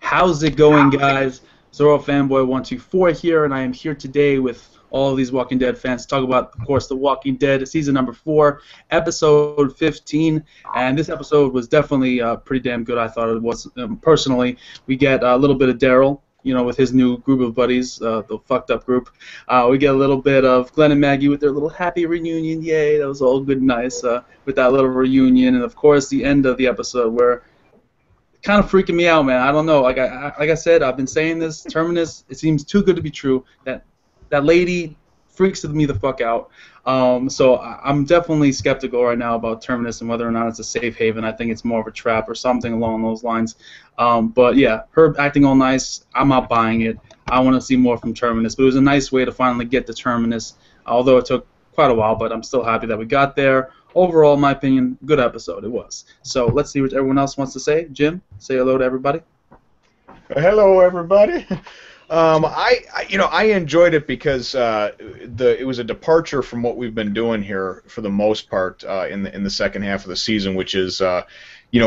How's it going, guys? Zoro Fanboy 124 here, and I am here today with all of these Walking Dead fans to talk about, of course, The Walking Dead season number 4, episode 15. And this episode was definitely pretty damn good. I thought it was personally. We get a little bit of Daryl, with his new group of buddies, the fucked up group. We get a little bit of Glen and Maggie with their little happy reunion. Yay, that was all good and nice with that little reunion. And of course, the end of the episode where kind of freaking me out, man. I don't know. Like I said, I've been saying this. Terminus, it seems too good to be true. That lady freaks me the fuck out. So I'm definitely skeptical right now about Terminus and whether or not it's a safe haven. I think it's more of a trap or something along those lines. But yeah, her acting all nice. I'm not buying it. I want to see more from Terminus. But it was a nice way to finally get to Terminus, although it took quite a while. But I'm still happy that we got there. Overall, in my opinion, good episode it was. So let's see what everyone else wants to say. Jim, say hello to everybody. Hello, everybody. I enjoyed it because it was a departure from what we've been doing here for the most part in the second half of the season, which is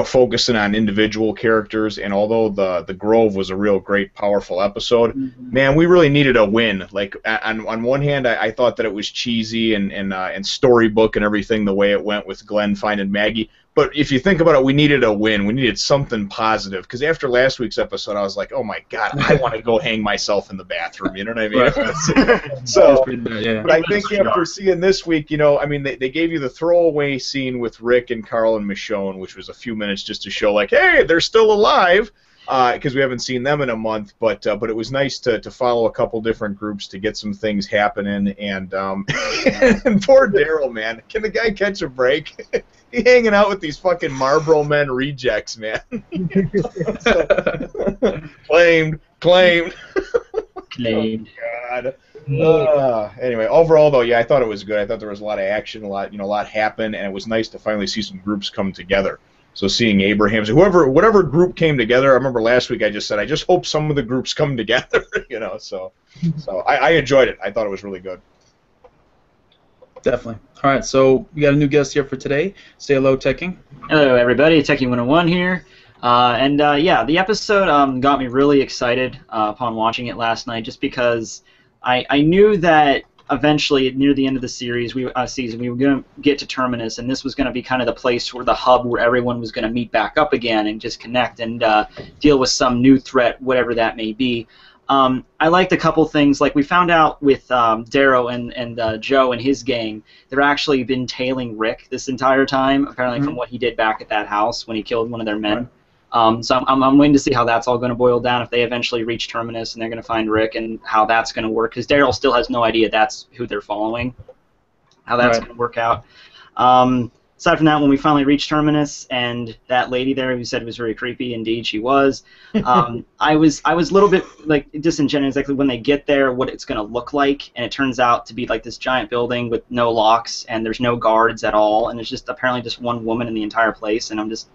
focusing on individual characters. And although the Grove was a real great, powerful episode, man, we really needed a win. Like on one hand, I thought that it was cheesy and storybook and everything the way it went with Glen finding Maggie. But if you think about it, we needed a win. We needed something positive. Because after last week's episode, I was like, oh, my God, I want to go hang myself in the bathroom. You know what I mean? Right. So, but I think after seeing this week, they gave you the throwaway scene with Rick and Carl and Michonne, which was a few minutes just to show, like, hey, they're still alive. Because we haven't seen them in a month, but it was nice to follow a couple different groups to get some things happening, and and poor Daryl, man, can the guy catch a break? He hanging out with these fucking Marlboro Men rejects, man. Claimed. Claimed. Oh, God. Anyway, overall though, yeah, I thought it was good. I thought there was a lot of action, a lot happened, and it was nice to finally see some groups come together. So seeing Abraham's, whatever group came together, I remember last week I just said I just hope some of the groups come together, So I enjoyed it. I thought it was really good. Definitely. All right, so we got a new guest here for today. Say hello, Teching. Hello, everybody. Techie101 here. The episode got me really excited upon watching it last night, just because I knew that eventually, near the end of the series, season, we were going to get to Terminus, and this was going to be kind of the place where the hub where everyone was going to meet back up again and just connect and deal with some new threat, whatever that may be. I liked a couple things. Like, we found out with Daryl and Joe and his gang, they're actually been tailing Rick this entire time, apparently from what he did back at that house when he killed one of their men. So I'm waiting to see how that's all going to boil down, if they eventually reach Terminus and they're going to find Rick, and how that's going to work, because Daryl still has no idea that's who they're following, how that's going to work out. Aside from that, when we finally reached Terminus and that lady there who said was very creepy, indeed she was, I was a little bit disingenuous exactly when they get there what it's going to look like, and it turns out to be like this giant building with no locks and there's no guards at all, and there's just apparently just one woman in the entire place, and I'm just,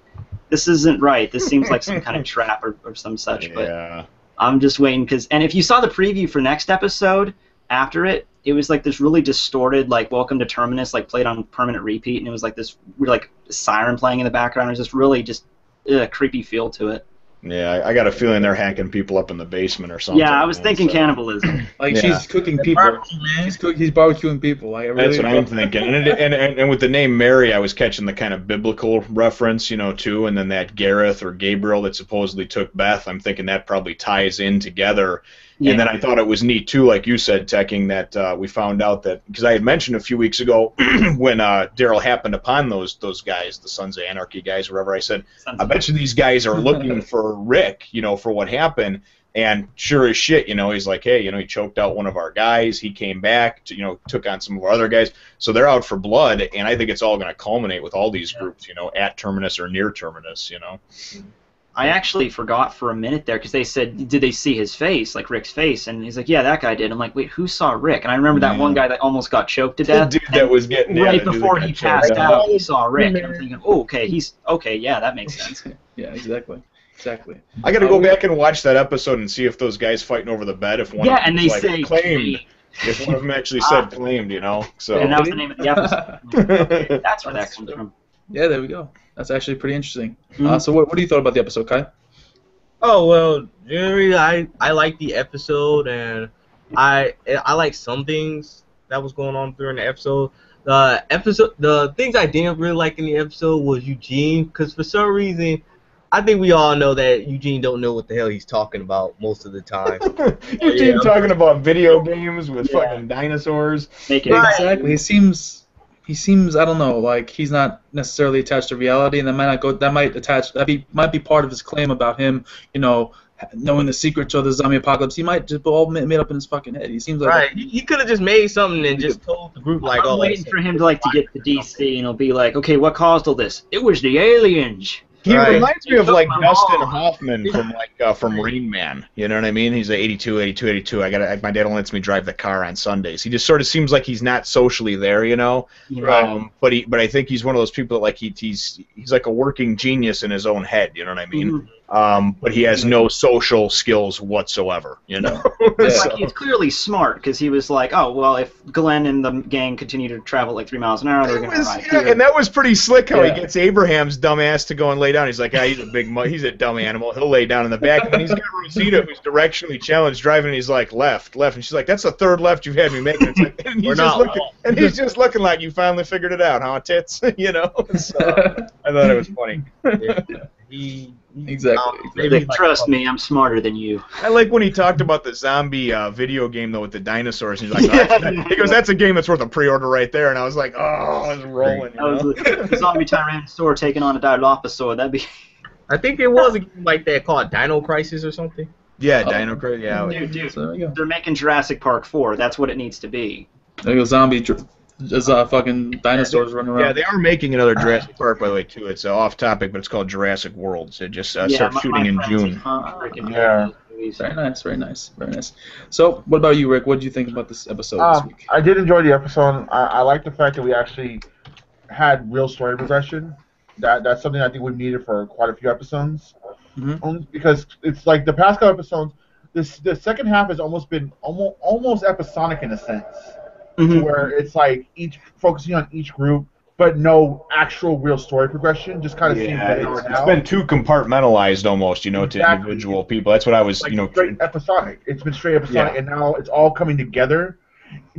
this isn't right. This seems like some kind of trap or some such. Yeah. But I'm just waiting, and if you saw the preview for next episode after it was like this really distorted, like Welcome to Terminus, like played on permanent repeat, and it was like this like siren playing in the background. It was just really just a creepy feel to it. Yeah, I got a feeling they're hacking people up in the basement or something. Yeah, I was thinking cannibalism. Like, she's cooking people. He's barbecuing people. Like, that's what I'm thinking. And with the name Mary, I was catching the kind of biblical reference, too. And then that Gareth or Gabriel that supposedly took Beth, I'm thinking that probably ties in together. Yeah. And then I thought it was neat, too, like you said, Teching, that we found out that, because I had mentioned a few weeks ago when Daryl happened upon those guys, the Sons of Anarchy guys, whatever, I said, I bet you these guys are looking for Rick, for what happened. And sure as shit, he's like, hey, he choked out one of our guys. He came back, took on some of our other guys. So they're out for blood, and I think it's all going to culminate with all these groups, at Terminus or near Terminus, I actually forgot for a minute there, because they said, did they see his face, like Rick's face? And he's like, yeah, that guy did. I'm like, wait, who saw Rick? And I remember that one guy that almost got choked to death. The dude that was getting right before he passed out, he saw Rick. And I'm thinking, oh, okay, yeah, that makes sense. Yeah, exactly. I got to go back and watch that episode and see if those guys fighting over the bed, if one of them say claimed. If one of them actually said claimed, So. And that was the name of the episode. That's where that comes from. Yeah, there we go. That's actually pretty interesting. So what do you thought about the episode, Kai? Oh well, generally I like the episode, and I like some things that was going on during the episode. The things I didn't really like in the episode was Eugene, because for some reason, I think we all know that Eugene don't know what the hell he's talking about most of the time. Eugene talking about video games with fucking dinosaurs. Exactly. He seems I don't know, like he's not necessarily attached to reality, and might be part of his claim about him, knowing the secrets of the zombie apocalypse. He might just be all made up in his fucking head. He seems like right. He could have just made something and just told the group like, I'm waiting for him to get to DC, and he'll be like, okay, what caused all this? It was the aliens. He reminds me of like Dustin Hoffman from Rain Man. You know what I mean? He's a 82. My dad only lets me drive the car on Sundays. He just sort of seems like he's not socially there, Right. But I think he's one of those people that like he's like a working genius in his own head. You know what I mean? Mm-hmm. But he has no social skills whatsoever. Like he's clearly smart because he was like, oh well, if Glen and the gang continue to travel like 3 miles an hour, they're going to arrive here. And that was pretty slick how he gets Abraham's dumb ass to go and lay down. He's like, he's a dumb animal. He'll lay down in the back. And then he's got Rosita, who's directionally challenged, driving. And he's like, left, and she's like, that's the third left you've had me make. And, he's just looking like you finally figured it out, huh, tits? So I thought it was funny. Exactly. Trust me, I'm smarter than you. I like when he talked about the zombie video game though with the dinosaurs. And he's like, he goes, "That's a game that's worth a pre-order right there." And I was like, "Oh, I was rolling." That was the zombie Tyrannosaur taking on a Dilophosaur. That'd be. I think there was a game like that called Dino Crisis or something. Yeah, Dino Crisis. Yeah. Dude, So there you go. they're making Jurassic Park 4. That's what it needs to be. There you go, fucking dinosaurs running around. Yeah, they are making another Jurassic Park, by the way, too. It's off topic, but it's called Jurassic World. So just start shooting in June. Yeah. Very nice. So, what about you, Rick? What did you think about this episode this week? I did enjoy the episode. I like the fact that we actually had real story progression. That's something I think we needed for quite a few episodes. Mm-hmm. Only because it's like the past couple episodes, the second half has almost been almost episodic in a sense. Mm-hmm. Where it's like focusing on each group, but no actual real story progression. Just kind of seems that it's been too compartmentalized almost, to individual people. That's what I was, straight episodic. It's been straight episodic, and now it's all coming together.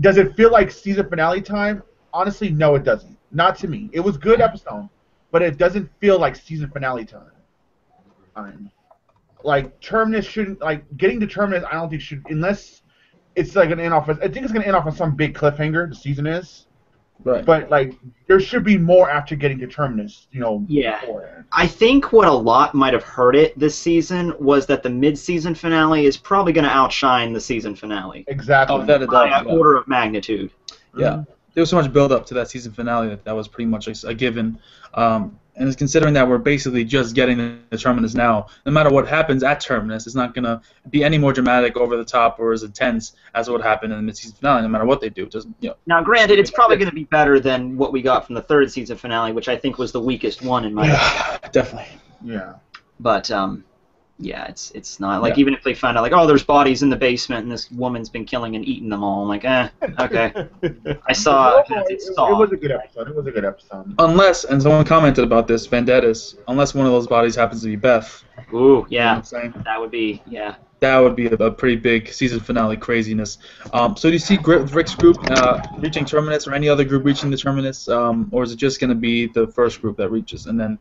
Does it feel like season finale time? Honestly, no, it doesn't. Not to me. It was good episode, but it doesn't feel like season finale time. Like Terminus shouldn't getting to Terminus. I don't think should unless. It's like an end off. I think it's gonna end off on some big cliffhanger. The season is, right? But there should be more after getting to Terminus. Yeah. Beforehand. I think what a lot might have hurt it this season was that the mid-season finale is probably going to outshine the season finale. Exactly. Oh, that it does. By an order of magnitude. Yeah. There was so much build up to that season finale that was pretty much a given. And it's considering that we're basically just getting the Terminus now, no matter what happens at Terminus, it's not going to be any more dramatic, over the top, or as intense as what happened in the mid-season finale, no matter what they do. Just, Now, granted, it's probably going to be better than what we got from the third season finale, which I think was the weakest one in my opinion. Definitely. Yeah. But, yeah, it's not. Even if they find out, there's bodies in the basement and this woman's been killing and eating them all, I'm like, okay. I saw it. It was a good episode. Unless, and someone commented about this, Vendettas, unless one of those bodies happens to be Beth. Ooh, yeah. That would be, yeah. That would be a pretty big season finale craziness. So do you see Rick's group reaching Terminus, or any other group reaching the Terminus, or is it just going to be the first group that reaches, and then,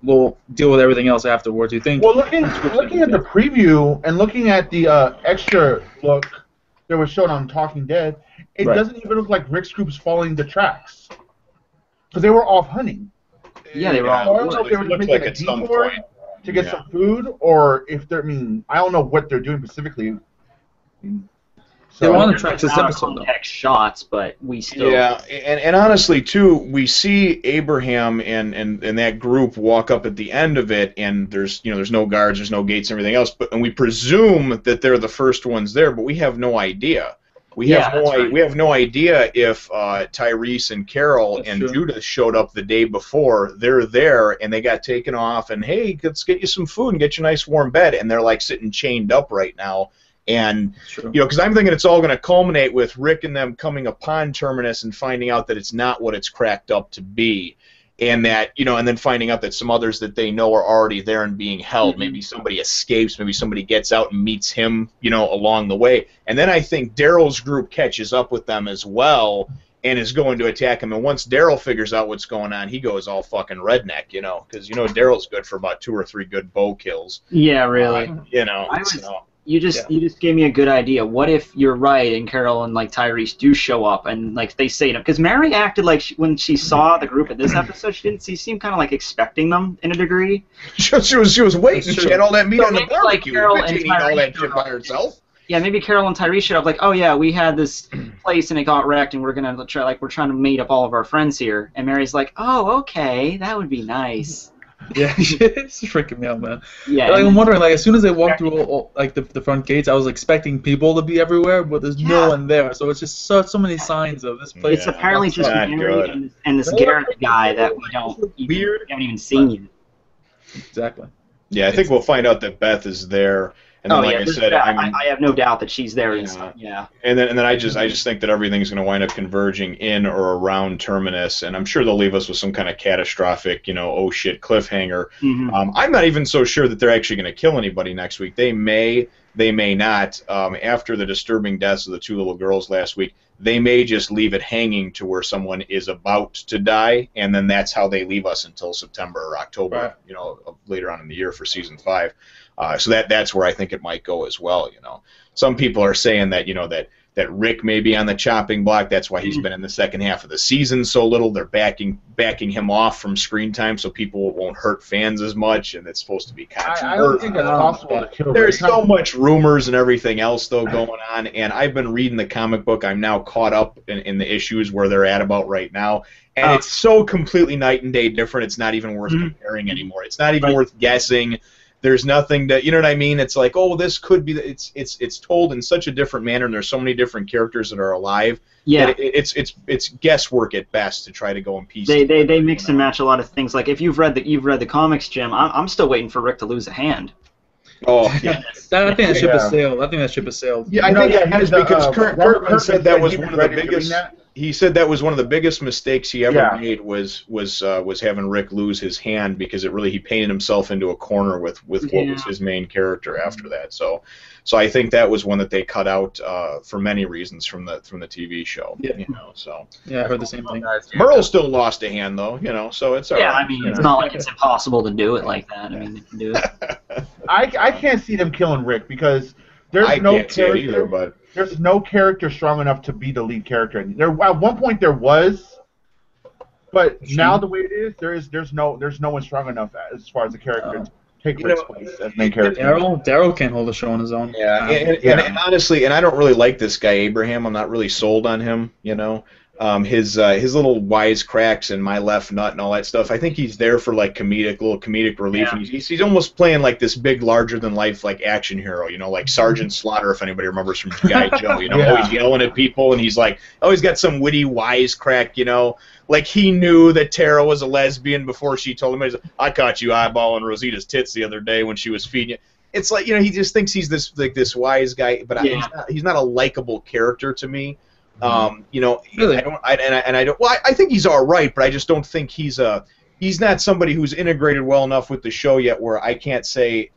we'll deal with everything else afterwards? Do you think? Well, looking at the preview and looking at the extra look that was shown on Talking Dead, it doesn't even look like Rick's group's following the tracks, because they were off hunting. Yeah, they were I all. don't know if they were just making a detour to get some food, or if they're. I don't know what they're doing specifically. They were on the tracks this episode, though. Shots, but we still. Yeah, and honestly, too, we see Abraham and that group walk up at the end of it, and there's no guards, there's no gates, and everything else, and we presume that they're the first ones there, but we have no idea. We have no idea if Tyrese and Carol and Judith showed up the day before. They're there, and they got taken off, and hey, let's get you some food and get you a nice warm bed, and they're sitting chained up right now. And, because I'm thinking it's all going to culminate with Rick and them coming upon Terminus and finding out that it's not what it's cracked up to be. and that, and then finding out that some others that they know are already there and being held. Maybe somebody escapes, maybe somebody gets out and meets him, along the way. And then I think Daryl's group catches up with them as well and is going to attack him. And once Daryl figures out what's going on, he goes all fucking redneck, because Daryl's good for about 2 or 3 good bow kills. Yeah, really. You just gave me a good idea. What if you're right and Carol and Tyrese do show up and they say to him, because Mary acted like when she saw the group in this episode, she seemed kind of expecting them in a degree. She was waiting. She had all that meat on the barbecue. Carol and eat all that shit by herself. Yeah, maybe Carol and Tyrese showed up oh yeah, we had this place and it got wrecked and we're gonna try we're trying to meet up all of our friends here. And Mary's like, oh okay, that would be nice. Yeah, it's freaking me out, man. Yeah, I'm wondering, as soon as they walked through the front gates, I was expecting people to be everywhere, but there's no one there. So it's just so many signs of this place. It's apparently just Mary and this Garrett guy that we haven't even seen yet. Exactly. Yeah, I think we'll find out that Beth is there. And then, I said, I have no doubt that she's there. Yeah. And then I just think that everything's going to wind up converging in or around Terminus, and I'm sure they'll leave us with some kind of catastrophic, oh shit, cliffhanger. I'm not even so sure that they're actually going to kill anybody next week. They may not. After the disturbing deaths of the 2 little girls last week, they may just leave it hanging to where someone is about to die, and then that's how they leave us until September or October, later on in the year for season 5. So that's where I think it might go as well. Some people are saying that that Rick may be on the chopping block. That's why he's been in the second half of the season so little. They're backing him off from screen time so people won't hurt fans as much, and it's supposed to be controversial. I don't think that's possible to kill Rick. There's so much rumors and everything else though going on, and I've been reading the comic book. I'm now caught up in the issues where they're at about right now, and it's so completely night and day different. It's not even worth comparing anymore. It's not even worth guessing. There's nothing that, you know what I mean? It's this could be. It's told in such a different manner, and there's so many different characters that are alive. Yeah, that it's guesswork at best to try to go and piece. They mix and match a lot of things. If you've read the comics, Jim, I'm still waiting for Rick to lose a hand. Oh yeah, I think that ship has sailed. I think that ship has sailed. Yeah, I know that has because Kirkman said that was one of the biggest. He said that was one of the biggest mistakes he ever made was having Rick lose his hand, because he painted himself into a corner with what was his main character after that. So I think that was one that they cut out for many reasons from the TV show. Yeah. Yeah, I heard the same thing. Merle still lost a hand though, so it's all right. I mean, it's not like it's impossible to do it like that. I mean, they can do it. I can't see them killing Rick because there's no character either, but there's no character strong enough to be the lead character. There at one point there was, but now the way it is, there's no one strong enough as far as the character to take Rick's place as main character. Daryl can't hold a show on his own. Yeah, and honestly, and I don't really like this guy Abraham. I'm not really sold on him. His little wisecracks and my left nut and all that stuff. I think he's there for comedic relief. And he's almost playing this big, larger than life action hero. Like Sergeant Slaughter, if anybody remembers from G.I. Joe. Always yelling at people, and he's always got some witty wisecrack. Like he knew that Tara was a lesbian before she told him. He's I caught you eyeballing Rosita's tits the other day when she was feeding you. It's he just thinks he's this wise guy, but he's not a likable character to me. Really? I think he's all right, but I just don't think he's not somebody who's integrated well enough with the show yet where I can't say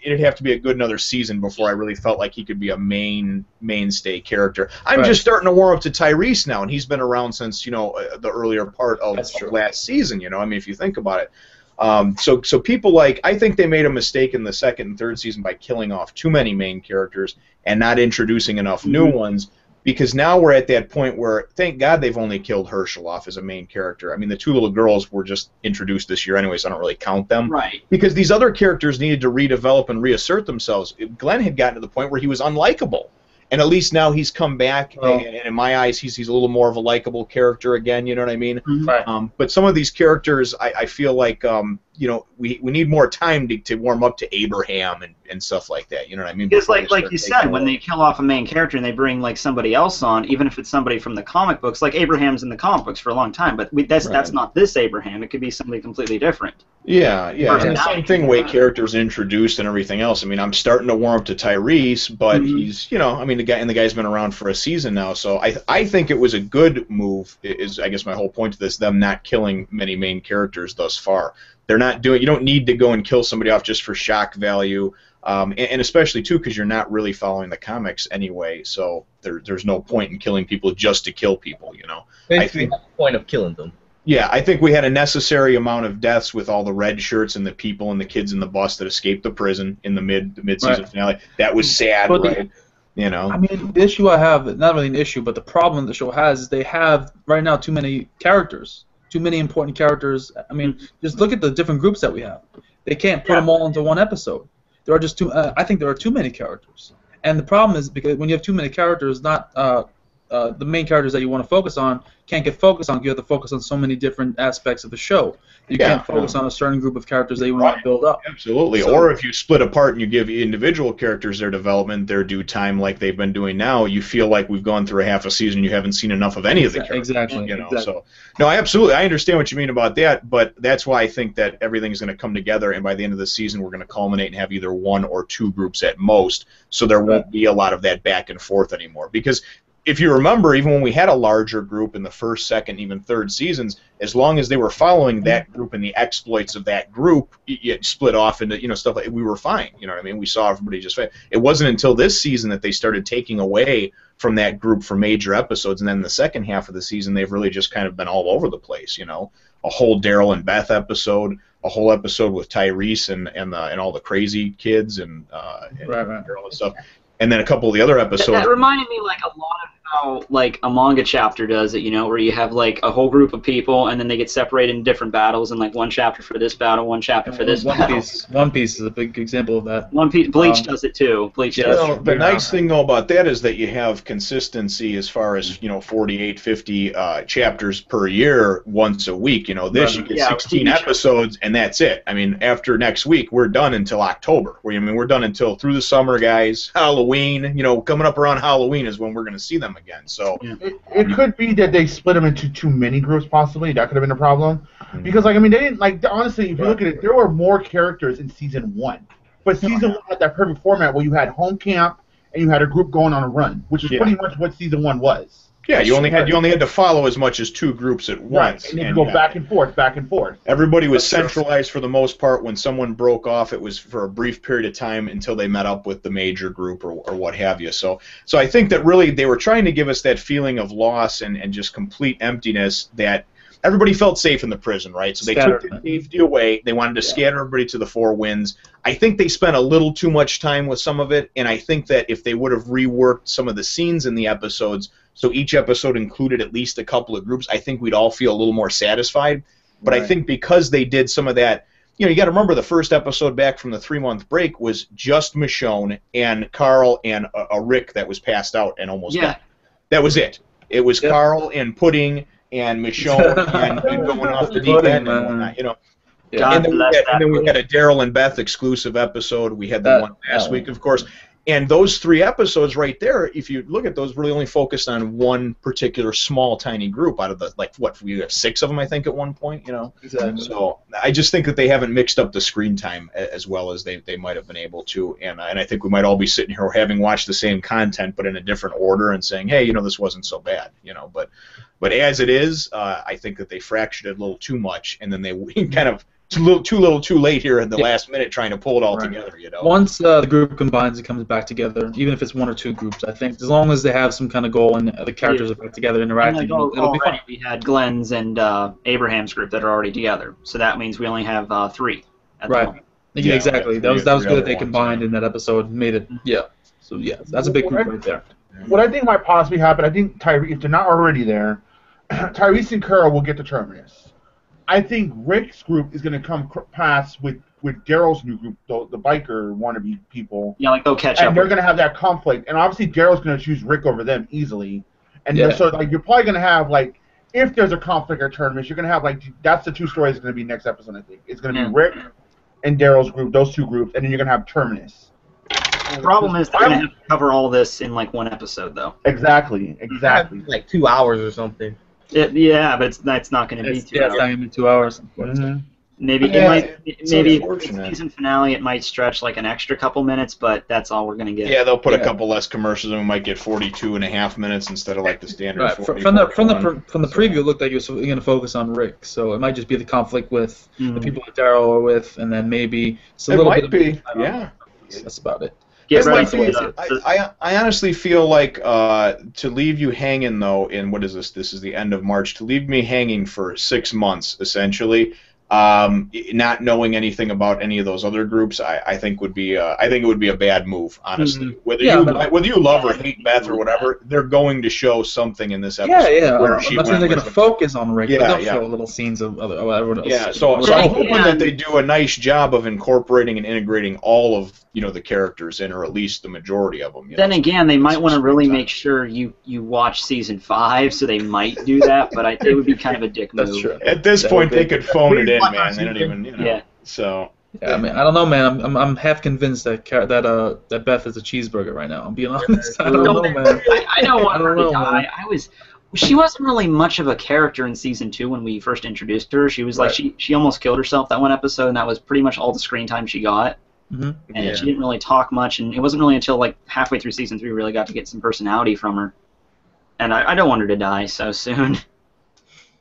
it'd have to be a good another season before I really felt like he could be a mainstay character. I'm just starting to warm up to Tyrese now, and he's been around since the earlier part of last season. I mean, if you think about it. So people I think they made a mistake in the second and third season by killing off too many main characters and not introducing enough new ones. Because now we're at that point where, thank God, they've only killed Herschel off as a main character. I mean, the 2 little girls were just introduced this year anyway, so I don't really count them. Right. Because these other characters needed to redevelop and reassert themselves. Glen had gotten to the point where he was unlikable. And at least now he's come back, and in my eyes, he's a little more of a likable character again, you know what I mean? Right. But some of these characters, I feel like we need more time to warm up to Abraham and stuff like that. You know what I mean? Because like you said, when they kill off a main character and they bring like somebody else on, even if it's somebody from the comic books, like Abraham's in the comic books for a long time, but that's not this Abraham. It could be somebody completely different. Yeah. And the same thing, way characters introduced and everything else. I mean, I'm starting to warm up to Tyrese, but he's, the guy's been around for a season now, so I think it was a good move. Is I guess my whole point to this, them not killing many main characters thus far. They're not doing. You don't need to go and kill somebody off just for shock value, and especially too because you're not really following the comics anyway. So there's no point in killing people just to kill people. Basically, the point of killing them. Yeah, I think we had a necessary amount of deaths with all the red shirts and the people and the kids in the bus that escaped the prison in the mid-season finale. That was sad, right? I mean, the issue I have, not really an issue, but the problem the show has is they have right now too many characters. Too many important characters. I mean, just look at the different groups that we have. They can't put them all into one episode. There are just I think there are too many characters. And the problem is because when you have too many characters, not the main characters that you want to focus on can't get focused on. You have to focus on so many different aspects of the show. You can't focus on a certain group of characters that you want to build up. Absolutely. So, or if you split apart and you give individual characters their development, their due time, like they've been doing now, you feel like we've gone through a half a season. You haven't seen enough of any of the characters. Exactly. So no, I understand what you mean about that, but that's why I think that everything's going to come together, and by the end of the season, we're going to culminate and have either one or two groups at most. So there won't be a lot of that back and forth anymore, because if you remember, even when we had a larger group in the first, second, even third seasons, as long as they were following that group and the exploits of that group, it split off into stuff like we were fine. You know what I mean? We saw everybody just fine. It wasn't until this season that they started taking away from that group for major episodes, and then in the second half of the season, they've really just kind of been all over the place. A whole Daryl and Beth episode, a whole episode with Tyrese and all the crazy kids and Daryl and stuff. And then a couple of the other episodes. That reminded me like a lot of how like a manga chapter does it, where you have like a whole group of people and then they get separated in different battles, and like one chapter for this battle, one chapter for this battle. One Piece is a big example of that. Bleach does it too. The nice thing though about that is that you have consistency as far as 48, 50 chapters per year once a week. You get 16 episodes and that's it. I mean, after next week we're done until October. We're done until through the summer, guys. Halloween. Coming up around Halloween is when we're going to see them again. So it could be that they split them into too many groups. Possibly that could have been a problem, because they didn't honestly. If you look at it, there were more characters in season 1, but season 1 had that perfect format where you had home camp and you had a group going on a run, which is pretty much what season 1 was. Yeah, you only had to follow as much as two groups at once. And then you go back and forth. Everybody was centralized for the most part. When someone broke off, it was for a brief period of time until they met up with the major group or what have you. So I think that really they were trying to give us that feeling of loss and just complete emptiness that everybody felt safe in the prison, right? So they took the safety away. They wanted to scatter everybody to the four winds. I think they spent a little too much time with some of it, and I think that if they would have reworked some of the scenes in the episodes, so each episode included at least a couple of groups, I think we'd all feel a little more satisfied. But I think because they did some of that, you got to remember the first episode back from the 3-month break was just Michonne and Carl and a Rick that was passed out and almost died. That was it. It was Carl and Pudding and Michonne and going off the deep end and whatnot, And then we had a Daryl and Beth exclusive episode. We had the one last week, of course. And those 3 episodes right there, if you look at those, really only focused on one particular small, tiny group out of the, we have 6 of them, I think, at one point, Exactly. So I just think that they haven't mixed up the screen time as well as they might have been able to. And I think we might all be sitting here having watched the same content but in a different order and saying, hey, this wasn't so bad, But as it is, I think that they fractured it a little too much, and then they kind of too late here in the last minute trying to pull it all together. Once the group combines and comes back together, even if it's 1 or 2 groups, I think as long as they have some kind of goal and the characters are back together interacting, it'll be fun. We had Glen's and Abraham's group that are already together, so that means we only have 3 at the moment. Yeah, exactly. That was good that they combined in that episode and made it. Yeah. So that's a big group right there. What I think might possibly happen, I think if they're not already there, Tyrese and Carol will get the Terminus. I think Rick's group is going to come past with Daryl's new group, the biker wannabe people. Yeah, they'll catch up. And they're going to have that conflict. And obviously Daryl's going to choose Rick over them easily. And so you're probably going to have if there's a conflict or Terminus, you're gonna have like that's the two stories gonna be next episode. I think it's gonna be Rick and Daryl's group, those two groups, and then you're gonna have Terminus. The problem is they're gonna have to cover all this in like one episode, though. Exactly. Like 2 hours or something. Yeah, but it's not going to be 2 hours. It's not going to be 2 hours. Maybe maybe for the season finale it might stretch like an extra couple minutes, but that's all we're going to get. Yeah, they'll put a couple less commercials, and we might get 42.5 minutes instead of like the standard. Right. From the preview, it looked like it was going to focus on Rick, so it might just be the conflict with the people that Daryl are with, and then maybe it might be. That's about it. I honestly feel like to leave you hanging, though, in what is this? This is the end of March. To leave me hanging for 6 months, essentially, not knowing anything about any of those other groups, I think would be it would be a bad move, honestly. Whether you love or hate Beth or whatever, they're going to show something in this episode. I'm they're going to focus on Rick. They'll show little scenes of everyone else. Yeah, so I'm hoping that they do a nice job of incorporating and integrating all of the characters in, or at least the majority of them. Then again, they might want to really make sure you watch season 5, so they might do that. But it would be kind of a dick move. That's true. At this point, they could phone it in, man. They don't even, So. Yeah, I mean, I don't know, man. I'm half convinced that Beth is a cheeseburger right now. I'm being honest. I don't know, man. I don't want her to die. She wasn't really much of a character in season 2 when we first introduced her. She was like she almost killed herself that one episode, and that was pretty much all the screen time she got. And she didn't really talk much, and it wasn't really until like halfway through season 3 we really got to get some personality from her. And I don't want her to die so soon.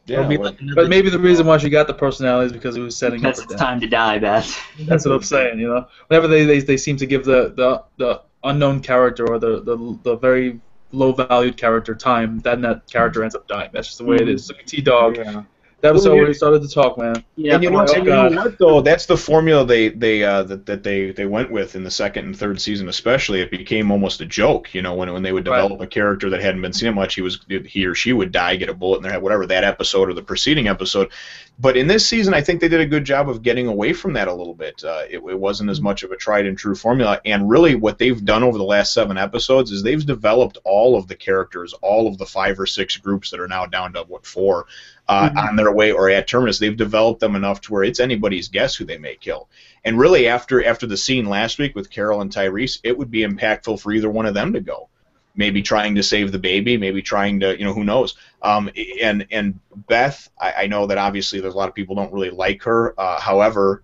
Yeah, but maybe the reason why she got the personality is because it was setting up. It's time to die, Beth. That's what I'm saying. Whenever they seem to give the unknown character or the very low valued character time, then that character ends up dying. That's just the way it is. Look at T-Dog. Yeah. That was where he started to talk, man. Yeah, and you know what though? That's the formula they went with in the second and third season, especially. It became almost a joke, when they would develop a character that hadn't been seen much, he or she would die, get a bullet in their head, whatever, that episode or the preceding episode. But in this season, I think they did a good job of getting away from that a little bit. It wasn't as much of a tried and true formula, and really what they've done over the last 7 episodes is they've developed all of the characters, all of the 5 or 6 groups that are now down to 4. On their way or at Terminus, they've developed them enough to where it's anybody's guess who they may kill. And really, after the scene last week with Carol and Tyrese, it would be impactful for either one of them to go. Maybe trying to save the baby, maybe trying to, who knows. And Beth, I know that obviously there's a lot of people don't really like her. However,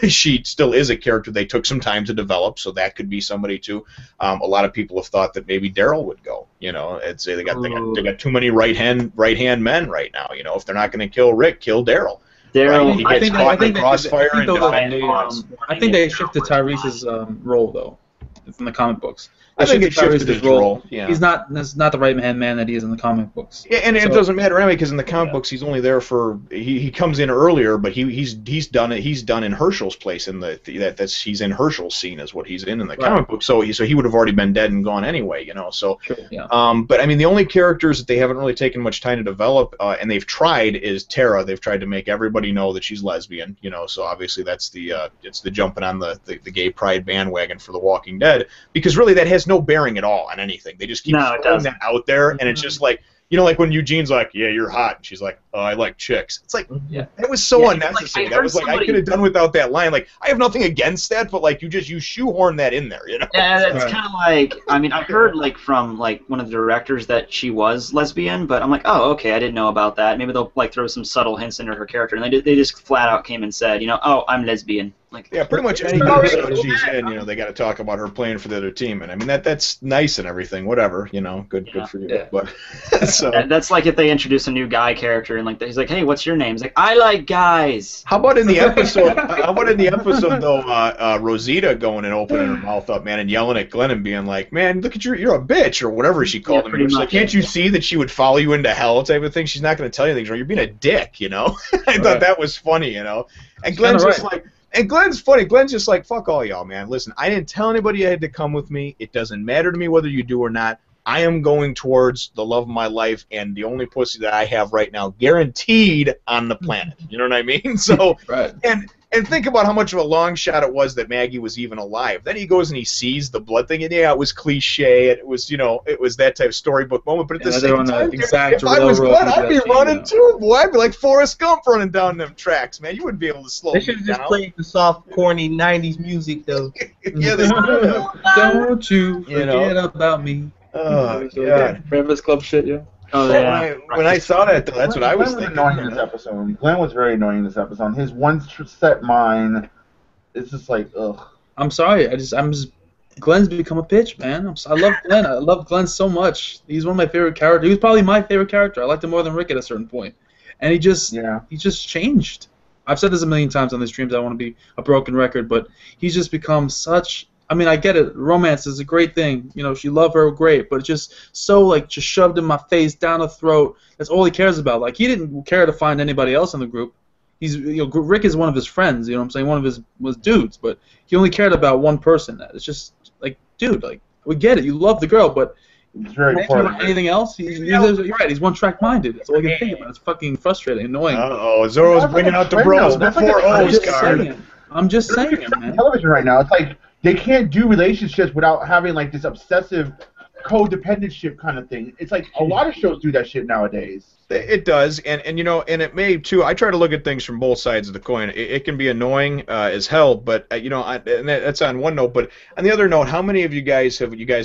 she still is a character they took some time to develop, so that could be somebody too. A lot of people have thought that maybe Daryl would go. I'd say they got too many right hand men right now. If they're not going to kill Rick, kill Daryl. Daryl, he gets caught in the crossfire and I think they shifted Tyrese's role though. From the comic books. I think it shifted his role. Yeah. He's not the right-hand man that he is in the comic books. Yeah, and it doesn't matter anyway, because in the comic books he's only there for he comes in earlier, but he's done in Herschel's place in he's in Herschel's scene is what he's in the comic book. So he would have already been dead and gone anyway, So but I mean the only characters that they haven't really taken much time to develop, and they've tried, is Tara. They've tried to make everybody know that she's lesbian, So obviously that's it's the jumping on the gay pride bandwagon for The Walking Dead, because really that has no bearing at all on anything. They just keep throwing that out there, and it's just like, like when Eugene's like, yeah, you're hot, and she's like, oh, I like chicks. It's like, it was so unnecessary. That was I could have done without that line. Like, I have nothing against that, but like you shoehorn that in there, Yeah, that's kind of like, I mean, I heard from one of the directors that she was lesbian, but I'm like, oh, okay, I didn't know about that. Maybe they'll throw some subtle hints into her character, and they just flat out came and said, oh, I'm lesbian. Yeah, pretty much any episode she's in, they got to talk about her playing for the other team, and I mean that's nice and everything, whatever, good for you. Yeah. But so that's like if they introduce a new guy character and he's like, hey, what's your name? He's like, I like guys. How about in the episode? Though, Rosita going and opening her mouth up, man, and yelling at Glen and being like, man, look at you're a bitch or whatever she called him. She's like, can't you see that she would follow you into hell type of thing? She's not going to tell you things wrong. You're being a dick, I thought that was funny, And Glen's just like. And Glen's funny. Glen's just like, fuck all y'all, man. Listen, I didn't tell anybody you had to come with me. It doesn't matter to me whether you do or not. I am going towards the love of my life and the only pussy that I have right now, guaranteed on the planet. You know what I mean? So, And think about how much of a long shot it was that Maggie was even alive. Then he goes and he sees the blood thing, and yeah, it was cliche. It was, it was that type of storybook moment. But at the same time, if I was Glen, I'd be running too, boy. I'd be like Forrest Gump running down them tracks, man. You wouldn't be able to slow me down. They should have just played the soft, corny '90s music, though. Yeah, they Don't you forget about me. Oh, God. Breakfast Club shit, yeah. Oh, yeah. When I saw that, though, that's what I was thinking. Annoying in this episode. Glen was very annoying in this episode. His one-set mind is just like, ugh. I'm sorry. Glen's become a bitch, man. I love Glen. I love Glen so much. He's one of my favorite characters. He was probably my favorite character. I liked him more than Rick at a certain point. And he just changed. I've said this a million times on the streams. I don't want to be a broken record, but he's just become such. I mean, I get it. Romance is a great thing. She loved her, great. But it's just so, just shoved in my face, down the throat. That's all he cares about. He didn't care to find anybody else in the group. Rick is one of his friends, what I'm saying? One of his was dudes. But he only cared about one person. It's just, dude, we get it. You love the girl, but it's very important. Anything else? You're right. He's one-track-minded. That's all I can think about. It's fucking frustrating, annoying. Uh-oh. Zorro's bringing out the bros before O's card. I'm just saying, man. Television right now, it's they can't do relationships without having this obsessive codependentship kind of thing. It's a lot of shows do that shit nowadays. It does, and and it may too. I try to look at things from both sides of the coin. It can be annoying as hell, but and that's on one note. But on the other note, how many of you guys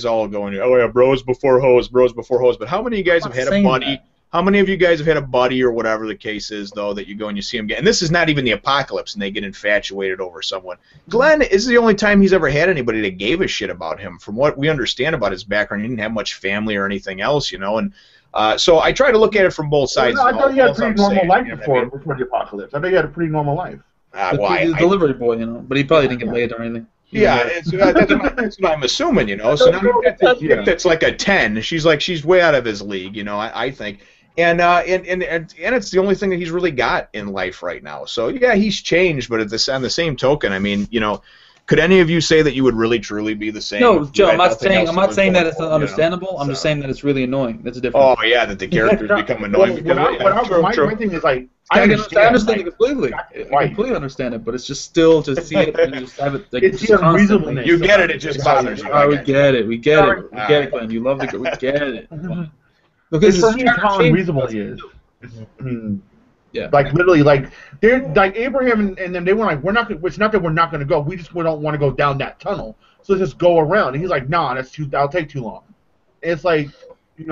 all going, oh yeah, bros before hoes, bros before hoes? But how many of you guys have had a buddy? How many of you guys have had a buddy or whatever the case is, though, that you go and you see him get? And this is not even the apocalypse, and they get infatuated over someone. Glen is the only time he's ever had anybody that gave a shit about him. From what we understand about his background, he didn't have much family or anything else, And so I try to look at it from both sides. I thought he had a pretty normal life before the apocalypse. I thought he had a pretty normal life. He's a delivery boy, but he probably didn't get laid or anything. Yeah, that's what I'm assuming, So now that's like a 10. She's way out of his league, I think. And it's the only thing that he's really got in life right now. So yeah, he's changed, but on the same token, I mean, could any of you say that you would really truly be the same? No, Joe, I'm not saying that it's not understandable. I'm just saying that it's really annoying. That's a difference. Oh yeah, that the characters become annoying. My thing is I understand it completely. I completely understand it, but it's just still to see it and just have it. It's unreasonable. You get it. It just bothers you. We get it. We get it, Glenn. You love the. We get it. Because for me, how unreasonable he is. I mean, yeah. Literally, they're Abraham and them. They were we're not. It's not that we're not going to go. We don't want to go down that tunnel. So let's just go around. And he's like, nah, that'll take too long. And it's he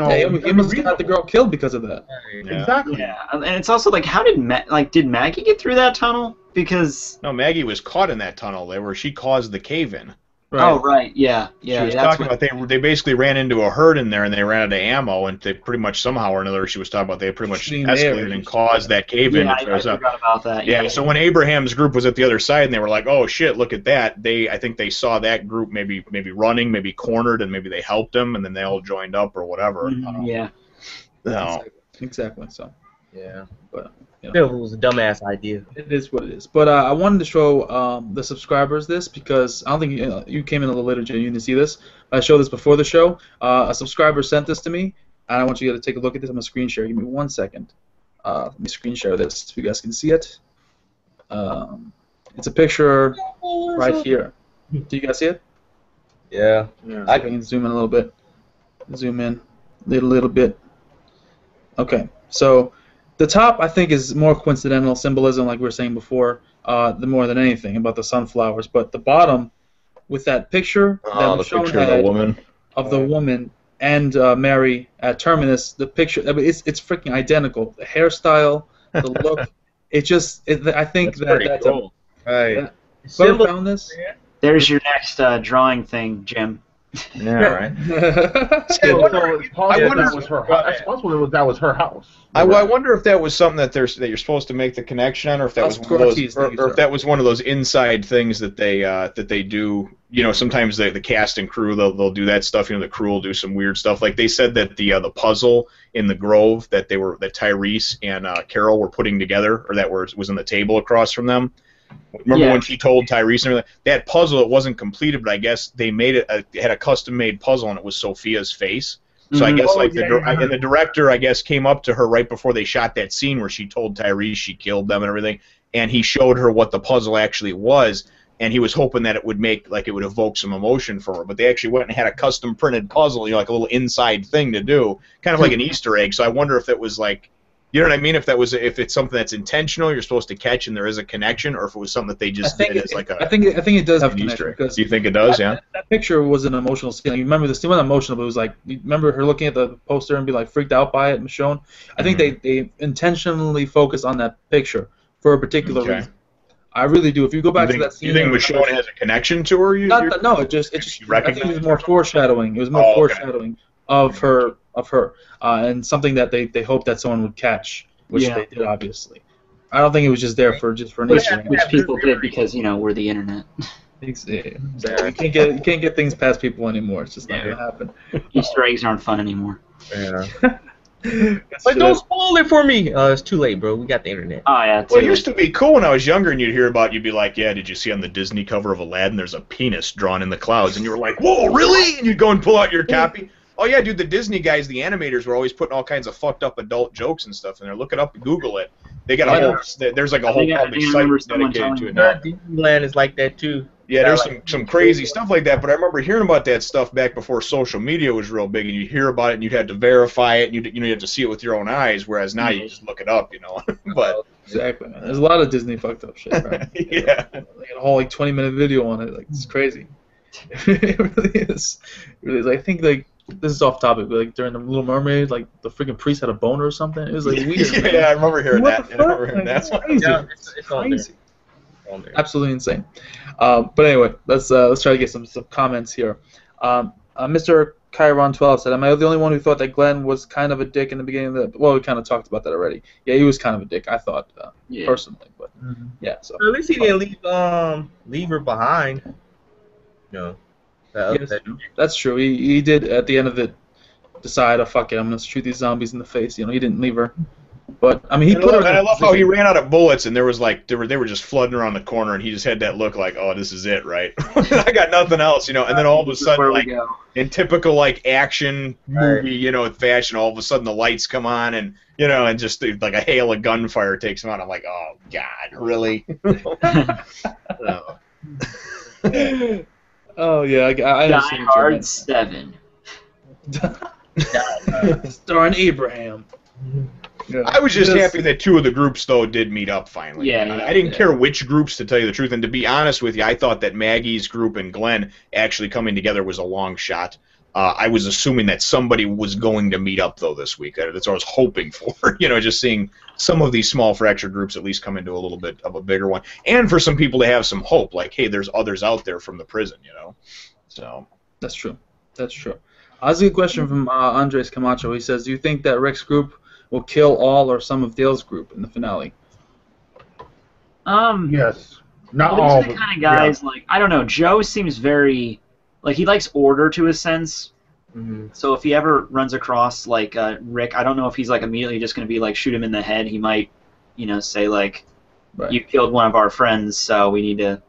must have got the girl killed because of that. Yeah. Exactly. Yeah, and it's also how did did Maggie get through that tunnel? Because no, Maggie was caught in that tunnel there where she caused the cave-in. Right. Oh, right, yeah. She was talking about they basically ran into a herd in there and they ran out of ammo and they pretty much somehow or another she was talking about they pretty much escalated and caused that cave-in. Yeah, I forgot about that. Yeah, so when Abraham's group was at the other side and they were like, oh shit, look at that, I think they saw that group maybe running, maybe cornered, and maybe they helped them and then they all joined up or whatever. Yeah. No. Exactly. So. Yeah. But. It was a dumbass idea. It is what it is. But I wanted to show the subscribers this because I don't think you came in a little later, Jay. You didn't see this. I showed this before the show. A subscriber sent this to me, and I want you to take a look at this. I'm going to screen share. Give me 1 second. Let me screen share this so you guys can see it. It's a picture right here. Do you guys see it? Yeah. I can zoom in a little bit. Zoom in a little bit. Okay. So the top, I think, is more coincidental symbolism, like we were saying before, more than anything about the sunflowers. But the bottom, with that picture that Michonne had of the woman and Mary at Terminus, the picture, it's freaking identical. The hairstyle, the look, I think that's cool. Right. Whoever found this? There's your next drawing thing, Jim. Yeah, right. It's possible that was her house. It's possible that was her house. I wonder if that was something that you're supposed to make the connection on, or if that was one of those, or if that was one of those inside things that they do. Sometimes the cast and crew they'll do that stuff. The crew will do some weird stuff. Like they said that the puzzle in the Grove that Tyrese and Carol were putting together, or that was on the table across from them. Remember when she told Tyrese and everything? That puzzle, it wasn't completed, but I guess they made it. Had a custom-made puzzle, and it was Sophia's face. So I guess and the director, I guess, came up to her right before they shot that scene where she told Tyrese she killed them and everything, and he showed her what the puzzle actually was, and he was hoping that it would evoke some emotion for her. But they actually went and had a custom printed puzzle, like a little inside thing to do, kind of like an Easter egg. So I wonder if it was like, you know what I mean? If it's something that's intentional, you're supposed to catch, and there is a connection, or if it was something that they just did as like a. I think it does have a connection. Do you think it does? Yeah. That picture was an emotional scene. Like, you remember the scene wasn't emotional, but it was like, you remember her looking at the poster and be like freaked out by it, Michonne. I think they intentionally focused on that picture for a particular reason. I really do. If you go back to that scene, you think Michonne has a connection to her? No, it just. I think it was more foreshadowing. It was more foreshadowing of her, and something that they hoped that someone would catch, which they did, obviously. I don't think it was just there for an Easter egg. Which people did because we're the internet. Exactly. You can't get things past people anymore. It's just not gonna happen. Easter eggs aren't fun anymore. Yeah. But don't spoil it for me. It's too late, bro. We got the internet. Oh yeah. Well, it used to be cool when I was younger, and you'd be like, yeah, did you see on the Disney cover of Aladdin? There's a penis drawn in the clouds, and you were like, whoa, really? And you'd go and pull out your copy. Oh yeah, dude, the Disney guys, the animators, were always putting all kinds of fucked up adult jokes and stuff in there. Look it up and Google it. They got a whole. There's like a whole public site dedicated to it now. Glen is like that too. Yeah, there's some crazy stuff like that, but I remember hearing about that stuff back before social media was real big, and you'd hear about it, and you'd have to verify it, and you had to see it with your own eyes, whereas now you just look it up, But exactly, man. There's a lot of Disney fucked up shit, right? Yeah. Like a whole 20-minute video on it, like it's crazy. It really is. It really is. I think this is off topic, but like during the Little Mermaid, like the freaking priest had a boner or something. It was like weird. Yeah, I remember hearing that. It's crazy. Yeah, it's crazy. Absolutely insane. But anyway, let's try to get some comments here. Mr. Chiron12 said, "Am I the only one who thought that Glen was kind of a dick in the beginning of the?" Well, we kind of talked about that already. Yeah, he was kind of a dick. I thought personally, but yeah. So at least he didn't leave her behind. That's true. He did at the end of it decide, "Oh fuck it, I'm gonna shoot these zombies in the face." He didn't leave her. But I mean, he put her. And I love how he ran out of bullets, and there was like they were just flooding around the corner, and he just had that look like, "Oh, this is it, right? I got nothing else," And then all of a sudden, like in typical like action movie, fashion, all of a sudden the lights come on, and and just like a hail of gunfire takes him out. I'm like, "Oh God, really?" Oh yeah, I Die Hard 7. Starring Abraham. Yeah. I was just happy that two of the groups, though, did meet up finally. Yeah, I didn't care which groups, to tell you the truth. And to be honest with you, I thought that Maggie's group and Glen actually coming together was a long shot. I was assuming that somebody was going to meet up, though, this week. That's what I was hoping for. Just seeing some of these small fractured groups at least come into a little bit of a bigger one. And for some people to have some hope, like, hey, there's others out there from the prison, So that's true. That's true. That's a good question from Andres Camacho. He says, "Do you think that Rick's group will kill all or some of Dale's group in the finale?" Yes. Not all. These are the kind of guys, like, I don't know, Joe seems very, like, he likes order to a sense. Mm-hmm. So if he ever runs across, like, Rick, I don't know if he's, like, immediately just going to be, like, shoot him in the head. He might, say, like, you killed one of our friends, so we need to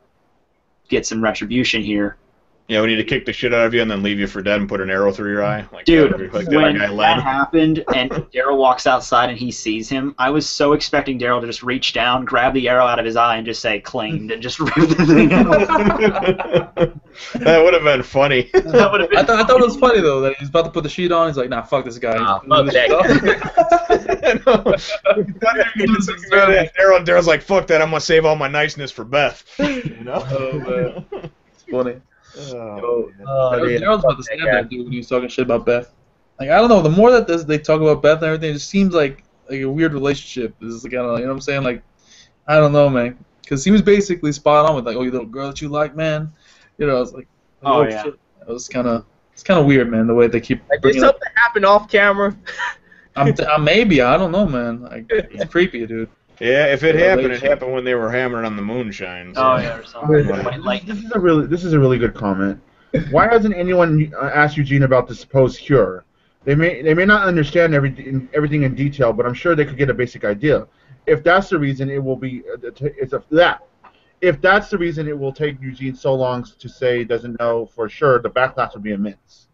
get some retribution here. Yeah, we need to kick the shit out of you and then leave you for dead and put an arrow through your eye. Like dude, like when that happened and Daryl walks outside and he sees him, I was so expecting Daryl to just reach down, grab the arrow out of his eye, and just say, "claimed," and just rip the thing out. That would have been funny. I thought it was funny, though, that he's about to put the sheet on. He's like, "Nah, fuck this guy." Fuck that guy. Daryl's like, "Fuck that, I'm going to save all my niceness for Beth." Oh, man. It's funny. Oh, Daryl's about to stab that dude when he was talking shit about Beth. Like, I don't know. The more that they talk about Beth and everything, it just seems like a weird relationship. It's like, I don't know, you know what I'm saying? Like, I don't know, man. Because he was basically spot on with like, "Oh, you little girl that you like, man." It's like, oh yeah. Shit. It's kind of weird, man. The way they keep. Like, did something happen off camera? Maybe, I don't know, man. Like, it's creepy, dude. Yeah, if it happened when they were hammering on the moonshine. So. Oh yeah, or something. This is a really good comment. Why hasn't anyone asked Eugene about the supposed cure? They may not understand everything in detail, but I'm sure they could get a basic idea. If that's the reason, it will be If that's the reason it will take Eugene so long to say he doesn't know for sure, the backlash would be immense.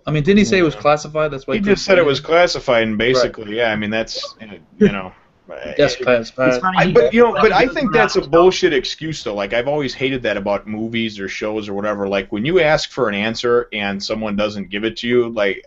I mean, didn't he say it was classified? That's why he just said it was classified, and basically, yeah. I mean, that's Yes, pass. It's funny. But I think that's a bullshit excuse though. Like I've always hated that about movies or shows or whatever. Like when you ask for an answer and someone doesn't give it to you, like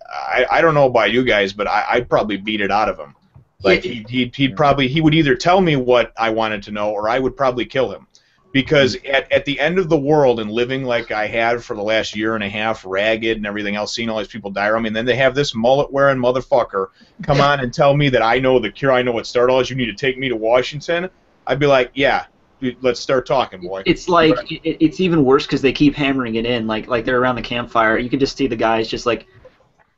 I don't know about you guys, but I'd probably beat it out of him. Like he would either tell me what I wanted to know or I would probably kill him. Because at the end of the world and living like I had for the last year and a half, ragged and everything else, seeing all these people die around me, and then they have this mullet-wearing motherfucker come on and tell me that I know the cure, I know what Stardoll is, you need to take me to Washington, I'd be like, yeah, dude, let's start talking, boy. It's like, it's even worse because they keep hammering it in, like they're around the campfire. You can just see the guys just like,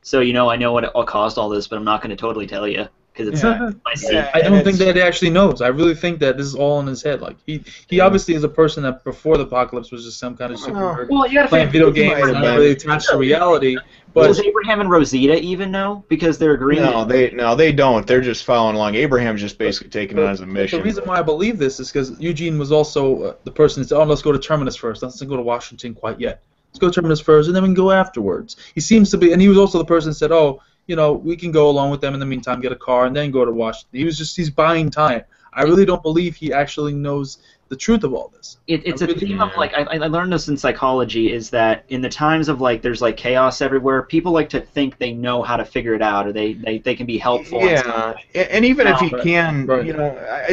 so I know what caused all this, but I'm not going to totally tell you. It's my secret. I don't think that he actually knows. I really think that this is all in his head. Like he obviously is a person that before the apocalypse was just some kind of super nerd playing video games and not really attached to reality. But does Abraham and Rosita even know? Because they're agreeing. No, they don't. They're just following along. Abraham's just basically taking it as a mission. The reason why I believe this is because Eugene was also the person that said, "Oh, let's go to Terminus first. Let's not go to Washington quite yet. Let's go to Terminus first, and then we can go afterwards." He seems to be, and he was also the person that said, "Oh, we can go along with them in the meantime, get a car, and then go to Washington." He's buying time. I really don't believe he actually knows the truth of all this. It's a theme of, like, I learned this in psychology, is that in the times of, like, there's, like, chaos everywhere, people like to think they know how to figure it out, or they can be helpful. Yeah, and even if he can,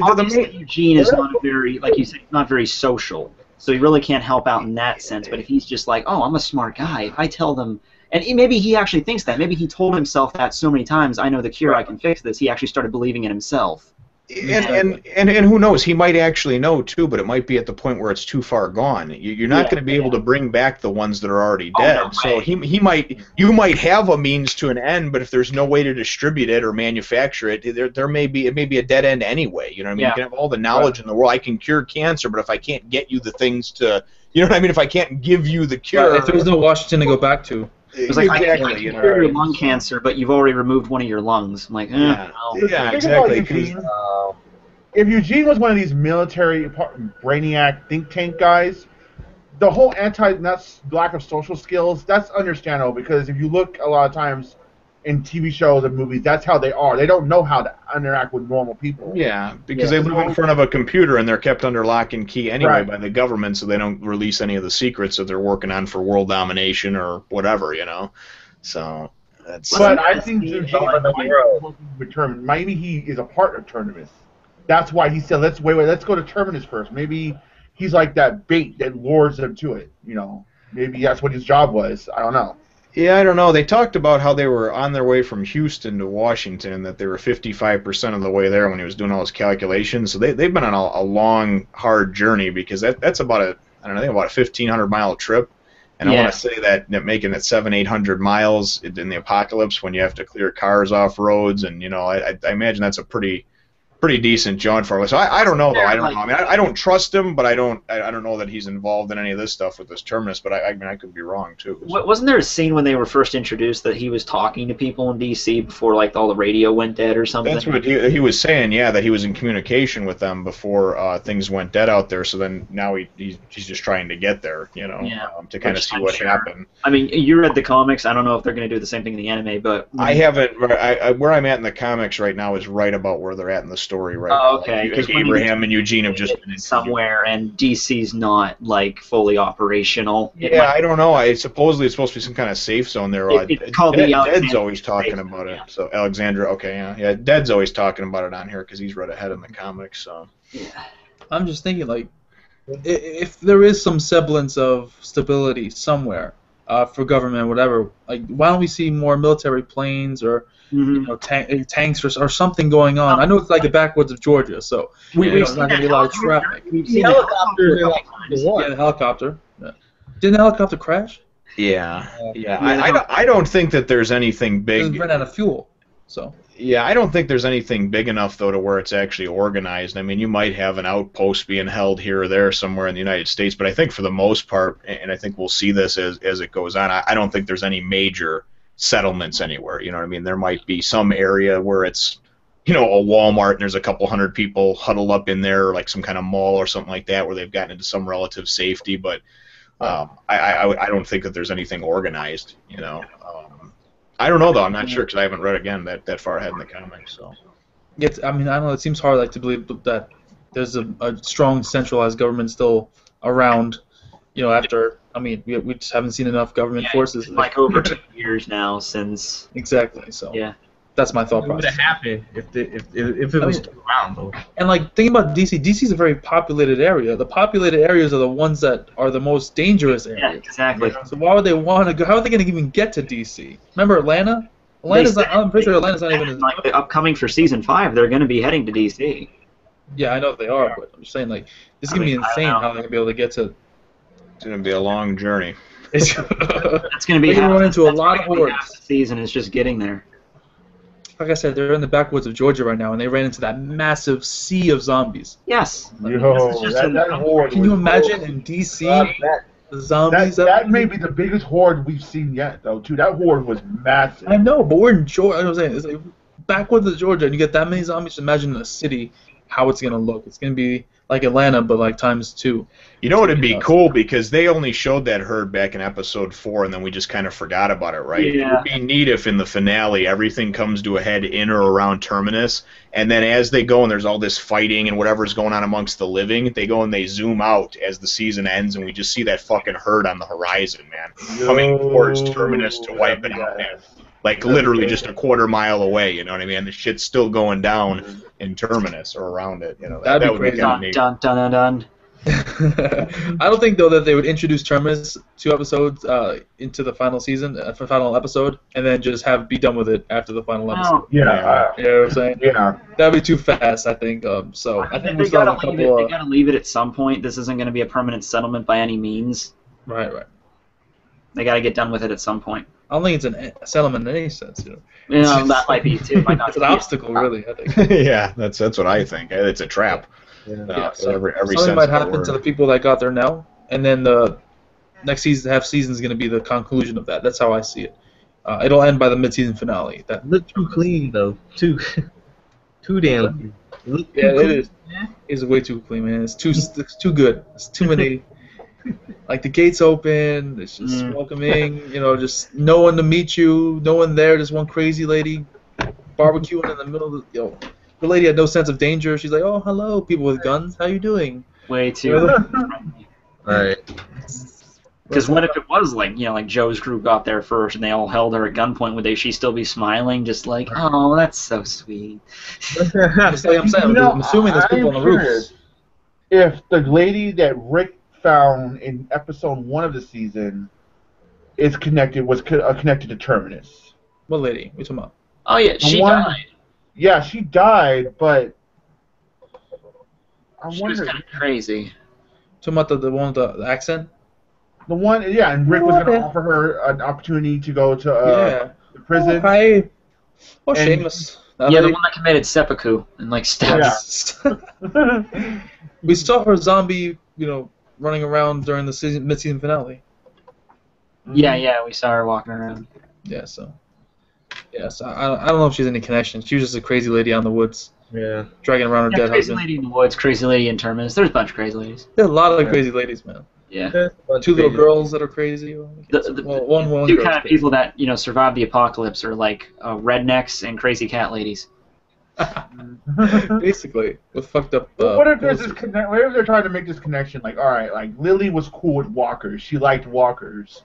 obviously Eugene is not very, like you said, not very social, so he really can't help out in that sense, but if he's just like, oh, I'm a smart guy, if I tell them. And maybe he actually thinks that. Maybe he told himself that so many times, I know the cure, I can fix this. He actually started believing in himself. And who knows? He might actually know, too, but it might be at the point where it's too far gone. You're not going to be able to bring back the ones that are already dead. No, so you might have a means to an end, but if there's no way to distribute it or manufacture it, it may be a dead end anyway. You know what I mean? You can have all the knowledge in the world. I can cure cancer, but if I can't get you the things to, you know what I mean? If I can't give you the cure. If there's no Washington to go back to. It's like, I can cure your lung cancer, but you've already removed one of your lungs. I'm like, yeah, exactly. If Eugene was one of these military brainiac think tank guys, the whole lack of social skills, that's understandable, because if you look a lot of times in TV shows and movies, that's how they are. They don't know how to interact with normal people. Yeah, because they live in front of a computer and they're kept under lock and key anyway by the government, so they don't release any of the secrets that they're working on for world domination or whatever, So that's. But I think maybe he is a part of Terminus. That's why he said, let's go to Terminus first. Maybe he's like that bait that lures them to it. Maybe that's what his job was. I don't know. Yeah, I don't know. They talked about how they were on their way from Houston to Washington, and that they were 55% of the way there when he was doing all his calculations. So they've been on a long, hard journey, because that's about a 1,500-mile trip. And I want to say that making it 700-800 miles in the apocalypse, when you have to clear cars off roads, and I imagine that's a pretty decent jaunt for him. So I don't know, though. I don't know. I mean, I don't trust him, but I don't know that he's involved in any of this stuff with this Terminus. But I mean, I could be wrong too. So. Wasn't there a scene when they were first introduced that he was talking to people in D.C. before, like, all the radio went dead or something? That's what he was saying. Yeah, that he was in communication with them before things went dead out there. So then now he's just trying to get there, to kind of see what happened. I mean, you read the comics. I don't know if they're going to do the same thing in the anime, but I haven't. Where I'm at in the comics right now is right about where they're at in the story right now. Okay. Like Abraham and Eugene have just been somewhere, and DC's not, like, fully operational. I don't know. Supposedly it's supposed to be some kind of safe zone there. It's called the Dead's always talking about it. So Alexandra, okay, yeah. Dead's always talking about it on here because he's read ahead in the comics. So I'm just thinking, like, if there is some semblance of stability somewhere for government, whatever, like, why don't we see more military planes or tanks or something going on? I know it's like the backwoods of Georgia, so there's not going to be a lot of traffic. We've seen helicopters in, like, Yeah, the helicopter. Yeah. Didn't the helicopter crash? Yeah. I don't think that there's anything big. It ran out of fuel, so. Yeah, I don't think there's anything big enough, though, to where it's actually organized. I mean, you might have an outpost being held here or there somewhere in the United States, but I think for the most part, and I think we'll see this as it goes on, I don't think there's any major settlements anywhere. You know what I mean? There might be some area where it's, a Walmart and there's a couple hundred people huddled up in there, or like some kind of mall or something like that, where they've gotten into some relative safety, but I don't think that there's anything organized, I don't know, though. I'm not sure, because I haven't read, again, that far ahead in the comics. So. I mean, I don't know. It seems hard, like, to believe that there's a strong centralized government still around. After, I mean, we just haven't seen enough government forces. It's like over 2 years now since. Exactly. So. Yeah. That's my thought It would process. have happened if it was still around, though. And like, thinking about DC, DC's a very populated area. The populated areas are the ones that are the most dangerous areas. Yeah, exactly. So why would they want to go? How are they going to even get to DC? Remember Atlanta? I'm pretty sure Atlanta's not even. Like, the upcoming for season 5, they're going to be heading to DC. Yeah, I know they are, but I'm just saying, like, this is going to be insane how they're going to be able to get to. It's going to be a long journey. It's going to be. They're going to run into a lot of hordes. Half the season is just getting there. Like I said, they're in the backwoods of Georgia right now, and they ran into that massive sea of zombies. Yes. That horde. Can you imagine in DC the zombies? That may be the biggest horde we've seen yet, though. Too. That horde was massive. I know, but we're in Georgia. I'm saying it's like backwoods of Georgia, and you get that many zombies. Just imagine in a city how it's gonna look. It's gonna be like Atlanta, but like ×2. You know, it'd be cool because they only showed that herd back in episode 4, and then we just kind of forgot about it, right? Yeah. It would be neat if in the finale everything comes to a head in or around Terminus, and then as they go and there's all this fighting and whatever's going on amongst the living, they go and they zoom out as the season ends, and we just see that fucking herd on the horizon, man, coming towards Terminus to wipe it out, man. Like, literally just a quarter mile away, you know what I mean? The shit's still going down in Terminus or around it, you know. That would be kind of neat. Dun, dun, dun, dun. I don't think, though, that they would introduce Terminus 2 episodes into the final season, final episode, and then just be done with it after the final episode. Yeah. You know what I'm saying? Yeah. That'd be too fast, I think. So I think they gotta leave it at some point. This isn't going to be a permanent settlement by any means. Right. They got to get done with it at some point. I don't think it's a settlement in any sense. That might be too. Might not it's an obstacle, really, I think. Yeah, that's what I think. It's a trap. So every something sense might of the happen word. to the people that got there now, and then the next season is going to be the conclusion of that. That's how I see it. It'll end by the mid-season finale. That Look too clean though. Too damn. Clean. It is. It's way too clean, man. It's too good. It's too many. Like, the gates open. It's just welcoming. Just no one to meet you. No one there. Just one crazy lady barbecuing in the middle of the. The lady had no sense of danger. She's like, "Oh, hello, people with guns. How you doing?" Way too. Right. Because what if it was like Joe's crew got there first and they all held her at gunpoint? Would she still be smiling, just like, "Oh, that's so sweet"? Just like I'm saying, I'm assuming there's people on the roofs. If the lady that Rick found in episode 1 of the season was connected to Terminus. What lady? What are you talking about? Oh yeah, she died. Yeah, she died, but I She wonder. was kind of crazy. Talking about the one with the accent? The one, yeah, and Rick was going to offer her an opportunity to go to the prison. Hi. Oh, And- shameless. The one that committed seppuku and stabbed. Yeah. We saw her zombie, running around during the mid-season finale. Yeah, we saw her walking around. Yeah, so I don't know if she's any connection. She was just a crazy lady out in the woods, Yeah. dragging around her dead crazy husband. lady in the woods, crazy lady in Terminus. There's a bunch of crazy ladies. There's a lot of crazy ladies, man. Yeah. 2 little girls that are crazy. One Two girl's kind of crazy. people that survive the apocalypse are like rednecks and crazy cat ladies. Basically, with fucked up. What if there's this what if they're trying to make this connection? Like, all right, like Lily was cool with walkers. She liked walkers.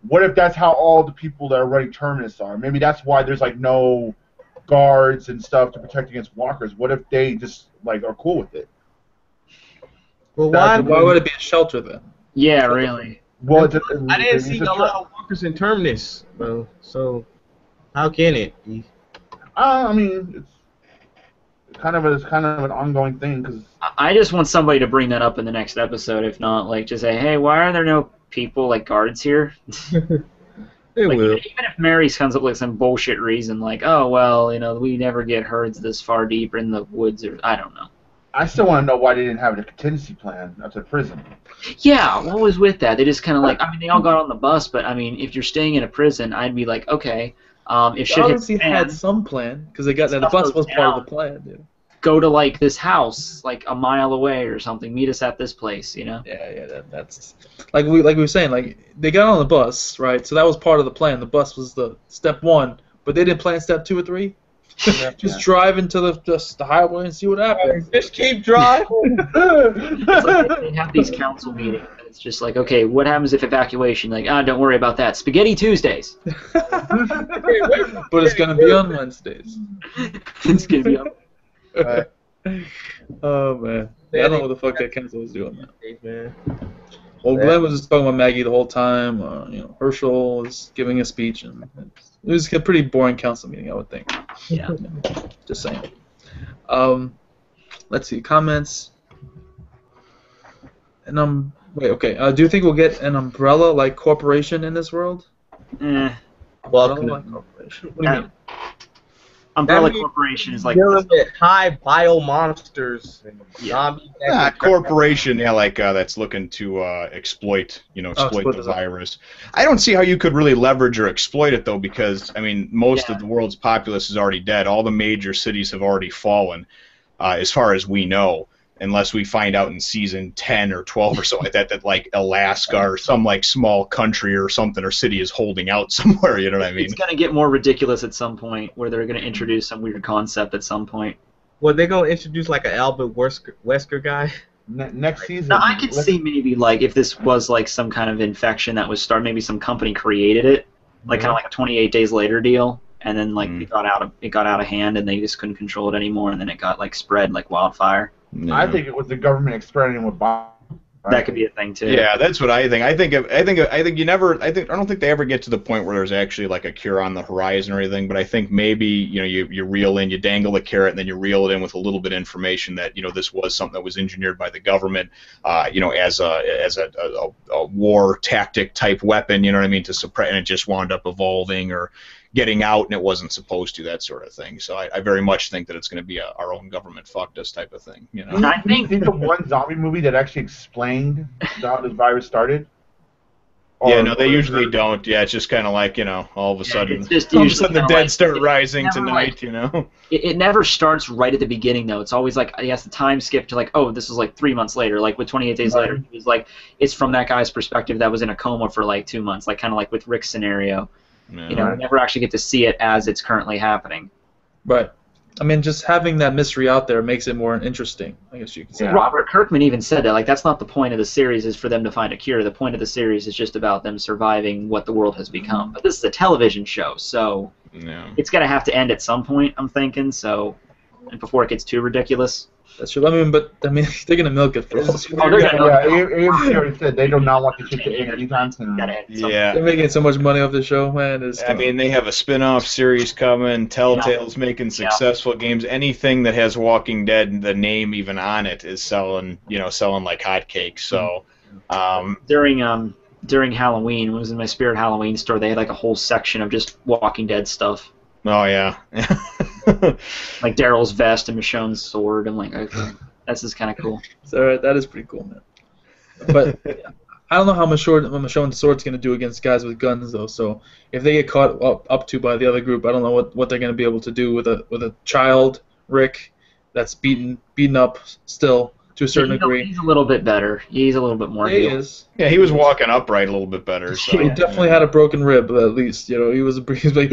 What if that's how all the people that are running Terminus are? Maybe that's why there's like no guards and stuff to protect against walkers. What if they just like are cool with it? Well, Why would it be a shelter then? Yeah, really. Well, I didn't see a lot of walkers in Terminus, bro. So how can it be? I mean, it's kind of an ongoing thing because I just want somebody to bring that up in the next episode. If not, like, just say, hey, why are there no people, like, guards here? They Like, will. even if Mary comes up with some bullshit reason, like, oh, well, we never get herds this far deep in the woods, or I don't know. I still want to know why they didn't have a contingency plan up to prison. Yeah, what was with that? They just kind of like, they all got on the bus, but, if you're staying in a prison, I'd be like, okay, if They shit hits obviously the fan, had some plan because they got that. The Stuff bus goes was part of down. the plan, dude. go to, like, this house, like, a mile away or something, meet us at this place, Yeah, that's like we were saying. Like, they got on the bus, right? So that was part of the plan. The bus was the step 1, but they didn't plan step 2 or 3. Just drive into the highway and see what happens. Just keep driving. It's like they have these council meetings. And it's just like, okay, what happens if evacuation? Like, don't worry about that. Spaghetti Tuesdays. But it's gonna be on Wednesdays. It's gonna be on. Oh man, I don't know what the fuck that council was doing. Man. Well, Glen was just talking about Maggie the whole time. Herschel was giving a speech, and it was a pretty boring council meeting, I would think. Yeah. Just saying. Let's see comments. And wait, okay. Do you think we'll get an umbrella-like corporation in this world? Eh. Umbrella-like corporation. What do you mean? Umbrella Corporation is like dealing with high bio monsters and zombies. Corporation, that's looking to exploit the virus. I don't see how you could really leverage or exploit it though, because I mean, most of the world's populace is already dead. All the major cities have already fallen, as far as we know. Unless we find out in season 10 or 12 or so like that like Alaska or some like small country or something or city is holding out somewhere, you know what I mean? It's going to get more ridiculous at some point where they're going to introduce some weird concept at some point. Well, they're going to introduce like an Albert Wesker guy? Next season. Now, I could see maybe like if this was like some kind of infection that was started, maybe some company created it, like kind of like a 28 days later deal, and then like it got out of hand and they just couldn't control it anymore, and then it got like spread like wildfire. No. I think it was the government experimenting with bombs. That could be a thing too. Yeah, that's what I think. I don't think they ever get to the point where there's actually like a cure on the horizon or anything. But I think maybe you reel in, you dangle the carrot, and then you reel it in with a little bit of information that this was something that was engineered by the government, as a war tactic type weapon. You know what I mean, to suppress, and it just wound up evolving or getting out, and it wasn't supposed to, that sort of thing. So I very much think that it's going to be our own government fucked us type of thing. I think of one zombie movie that actually explained how this virus started. They usually don't. Yeah, it's just kind of like all of a sudden, the dead start rising tonight. It never starts right at the beginning though. It's always like the time skip to like, oh, this is like 3 months later. Like with 28 Days Later, it was like it's from that guy's perspective that was in a coma for like 2 months, like kind of like with Rick's scenario. Yeah. We never actually get to see it as it's currently happening. Right. I mean, just having that mystery out there makes it more interesting, I guess you could say. Yeah. Robert Kirkman even said that. Like, that's not the point of the series is for them to find a cure. The point of the series is just about them surviving what the world has become. But this is a television show, so it's going to have to end at some point, I'm thinking, and before it gets too ridiculous. That's true. They're going to milk it for us. AMC already said they do not want the shit to end anytime soon. Yeah. They're making so much money off the show, man. They have a spin-off series coming. Telltale's making successful games. Anything that has Walking Dead, the name even on it, is selling like hotcakes. So, during Halloween, when I was in my Spirit Halloween store, they had like a whole section of just Walking Dead stuff. Oh yeah. Like Daryl's vest and Michonne's sword. I'm like, okay, that's just kind of cool. So that is pretty cool, man. But I don't know how Michonne's sword's going to do against guys with guns, though. So if they get caught up to by the other group, I don't know what they're going to be able to do with a child Rick that's beaten up still to a certain degree. He's a little bit better. He's a little bit more healed. He is. Yeah, he was walking upright a little bit better. So. He definitely had a broken rib, at least. He was like,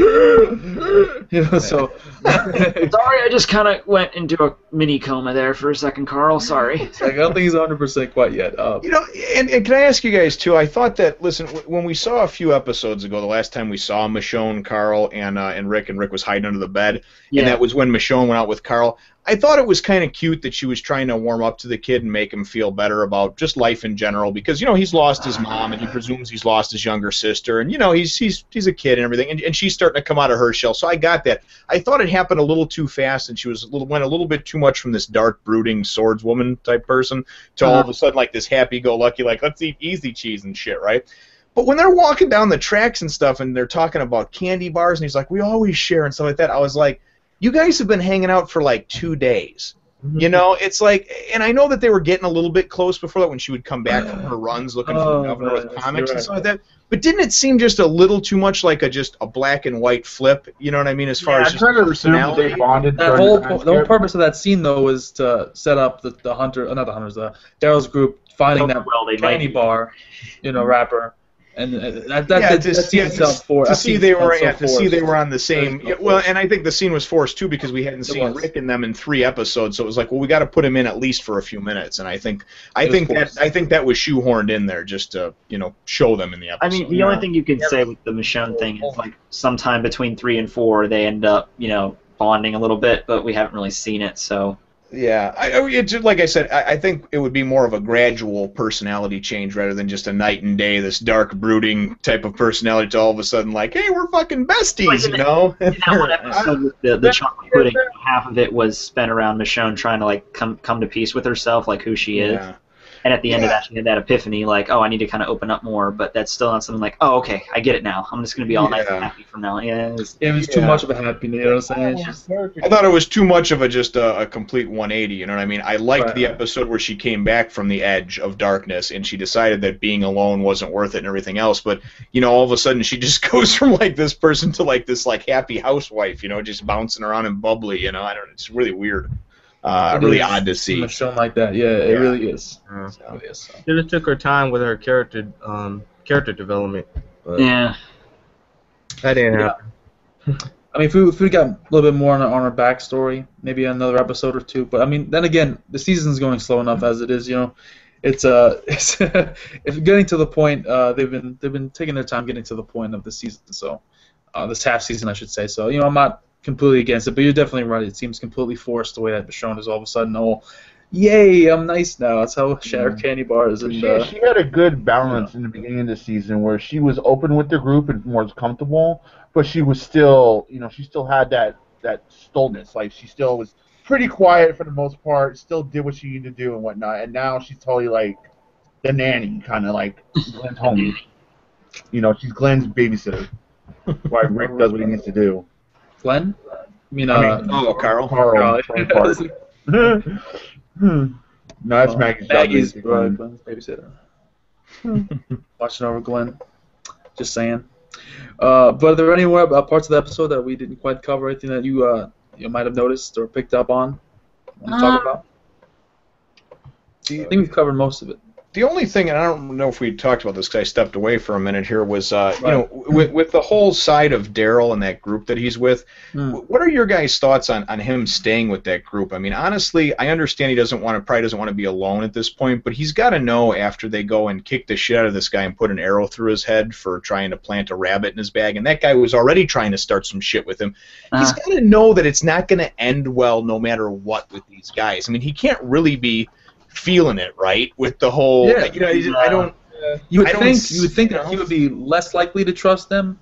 so. Sorry, I just kind of went into a mini coma there for a second, Carl. Sorry. I don't think he's 100% quite yet. And can I ask you guys too? I thought that when we saw a few episodes ago, the last time we saw Michonne, Carl, and Rick was hiding under the bed, and that was when Michonne went out with Carl. I thought it was kind of cute that she was trying to warm up to the kid and make him feel better about just life in general, because he's lost his mom and he presumes he's lost his younger sister, and he's a kid and everything, and she's starting to come out of her shell. So I got that. I thought it happened a little too fast, and she went a little bit too much from this dark, brooding swordswoman type person to all of a sudden like this happy-go-lucky, like let's eat easy cheese and shit, right? But when they're walking down the tracks and stuff, and they're talking about candy bars, and he's like, we always share and stuff like that, I was like, you guys have been hanging out for like 2 days. It's like, and I know that they were getting a little bit close before that when she would come back from her runs looking for the governor with comics and stuff like that. But didn't it seem just a little too much like just a black and white flip? You know what I mean? As far as just personality. They bonded. The whole purpose of that scene though was to set up the Daryl's group finding that candy bar, wrapper. And to see they were on the same. Well, and I think the scene was forced too because we hadn't seen Rick and them in 3 episodes, so it was like, well, we got to put him in at least for a few minutes. And I think that was shoehorned in there just to show them in the episode. I mean, the only thing you could say with the Michonne thing is like sometime between 3 and 4 they end up bonding a little bit, but we haven't really seen it, so. Yeah, like I said, I think it would be more of a gradual personality change rather than just a night and day, this dark, brooding type of personality to all of a sudden like, hey, we're fucking besties, In that one episode with the chocolate pudding, half of it was spent around Michonne trying to like come to peace with herself, like who she is. Yeah. And at the end of that, she had that epiphany, like, oh, I need to kind of open up more, but that's still not something like, oh, okay, I get it now. I'm just going to be all nice and happy from now on. Yeah, it was too much of a happy, you know what I'm saying? I thought it was too much of a complete 180, you know what I mean? I liked the episode where she came back from the edge of darkness and she decided that being alone wasn't worth it and everything else, but, all of a sudden she just goes from, like, this person to, like, this, like, happy housewife, just bouncing around and bubbly, it's really weird. Really odd to see. A show like that, it really is. She just took her time with her character development. Yeah. That didn't happen. I mean, if we got a little bit more on our backstory, maybe another episode or 2. But I mean, then again, the season's going slow enough as it is. It's it's getting to the point. They've been taking their time getting to the point of the season. So this half season, I should say. So I'm not completely against it, but you're definitely right. It seems completely forced the way that Michonne is all of a sudden, yay, I'm nice now. That's how Shattered Candy Bars. And she had a good balance in the beginning of the season where she was open with the group and more comfortable, but she was still, she still had that stillness. Like she still was pretty quiet for the most part, still did what she needed to do and whatnot. And now she's totally like the nanny, kind of like Glen's homie. She's Glen's babysitter, while Rick does what he needs to do. Glen? Carl. Carl. No, that's Maggie's Glen's babysitter. Watching over Glen. Just saying. But are there any more parts of the episode that we didn't quite cover? Anything that you might have noticed or picked up on? Want to talk about? I think we've covered most of it. The only thing, and I don't know if we talked about this because I stepped away for a minute here, was with the whole side of Daryl and that group that he's with. What are your guys' thoughts on him staying with that group? I mean, honestly, I understand he probably doesn't want to be alone at this point, but he's got to know after they go and kick the shit out of this guy and put an arrow through his head for trying to plant a rabbit in his bag, and that guy was already trying to start some shit with him. He's got to know that it's not going to end well no matter what with these guys. I mean, he can't really be feeling it right with the whole. I don't. You would think that he would be less likely to trust them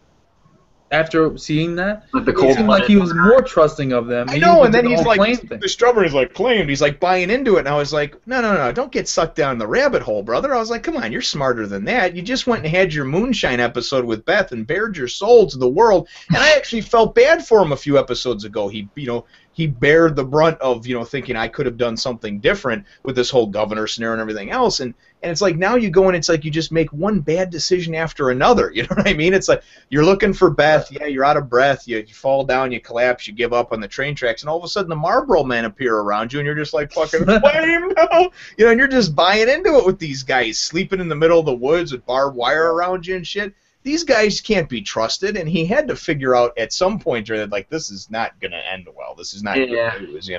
after seeing that. Like the it seemed like he was more trusting of them. I know, and then he's like, the stubborn is like claimed. He's like buying into it, and I was like, no, don't get sucked down the rabbit hole, brother. I was like, come on, you're smarter than that. You just went and had your moonshine episode with Beth and bared your soul to the world, and I actually felt bad for him a few episodes ago. He bared the brunt of, thinking I could have done something different with this whole governor scenario and everything else. And it's like now you go and it's like you just make one bad decision after another. You know what I mean? It's like you're looking for Beth. Yeah, you're out of breath. You fall down, you collapse, you give up on the train tracks, and all of a sudden the Marlboro men appear around you, and you're just like fucking flame now. And you're just buying into it with these guys, sleeping in the middle of the woods with barbed wire around you and shit. These guys can't be trusted, and he had to figure out at some point that like this is not going to end well. This is not good news,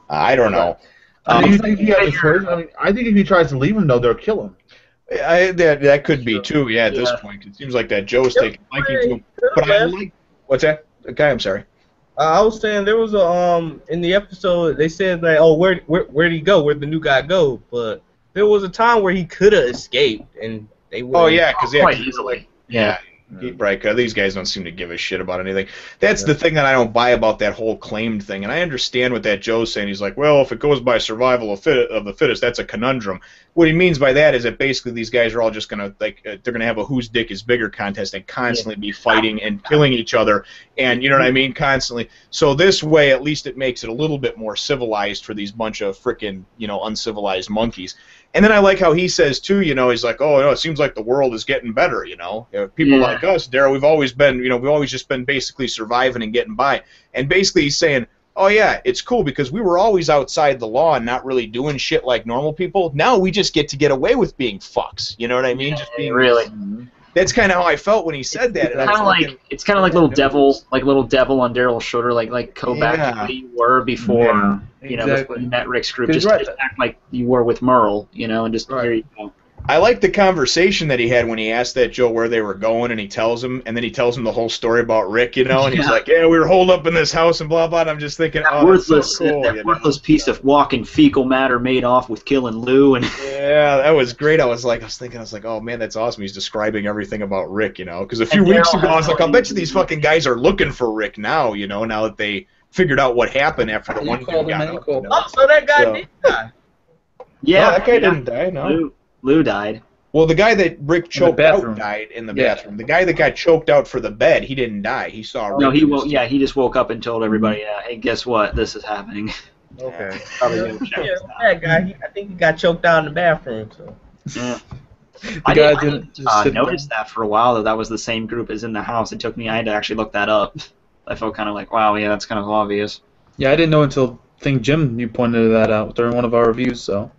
I don't know. I think he has a choice. I think if he tries to leave him, though, they'll kill him. That could be too. Yeah, at this point, it seems like that Joe's taking liking to him. But I like. What's that? Okay, I'm sorry. I was saying there was in the episode they said like, oh, where'd he go? Where'd the new guy go? But there was a time where he could have escaped, and they would. Oh yeah, because quite easily. Yeah. Right, these guys don't seem to give a shit about anything. That's the thing that I don't buy about that whole claimed thing. And I understand what that Joe's saying. He's like, well, if it goes by survival of the fittest, that's a conundrum. What he means by that is that basically these guys are all just going to, they're going to have a whose dick is bigger contest and constantly be fighting and killing each other. And, you know what I mean? Constantly. So this way, at least it makes it a little bit more civilized for these bunch of frickin', uncivilized monkeys. And then I like how he says, too, he's like, oh, no, it seems like the world is getting better, People like us, Daryl, we've always just been basically surviving and getting by. And basically he's saying, oh, yeah, it's cool because we were always outside the law and not really doing shit like normal people. Now we just get away with being fucks. You know what I mean? Yeah, just being really. That's kind of how I felt when he said that. It's kind of like little devil on Daryl's shoulder, like go back to what you were before, before you met Rick's group. Just act like you were with Merle, and just here you go. I like the conversation that he had when he asked that Joe where they were going, and he tells him the whole story about Rick, and he's like, yeah, we were holed up in this house and blah blah. And I'm just thinking, worthless, that's so cool, worthless piece of walking fecal matter made off with killing Lou, and yeah, that was great. I was thinking, oh man, that's awesome. He's describing everything about Rick, because a few weeks ago I was like, I'll bet you these fucking guys are looking for Rick now, now that they figured out what happened after the one dude got out. Oh, so that guy did die. Yeah, no, that guy didn't die. No. Lou died. Well, the guy that Rick choked out died in the bathroom. The guy that got choked out for the bed, he didn't die. He saw Rick. No, he just woke up and told everybody, hey, guess what? This is happening. Okay. That guy, I think he got choked out in the bathroom. So. Yeah. I didn't notice that for a while, though. That was the same group as in the house. It took me, I had to actually look that up. I felt kind of like, wow, yeah, that's kind of obvious. Yeah, I didn't know until, I think, Jim, you pointed that out during one of our reviews, so.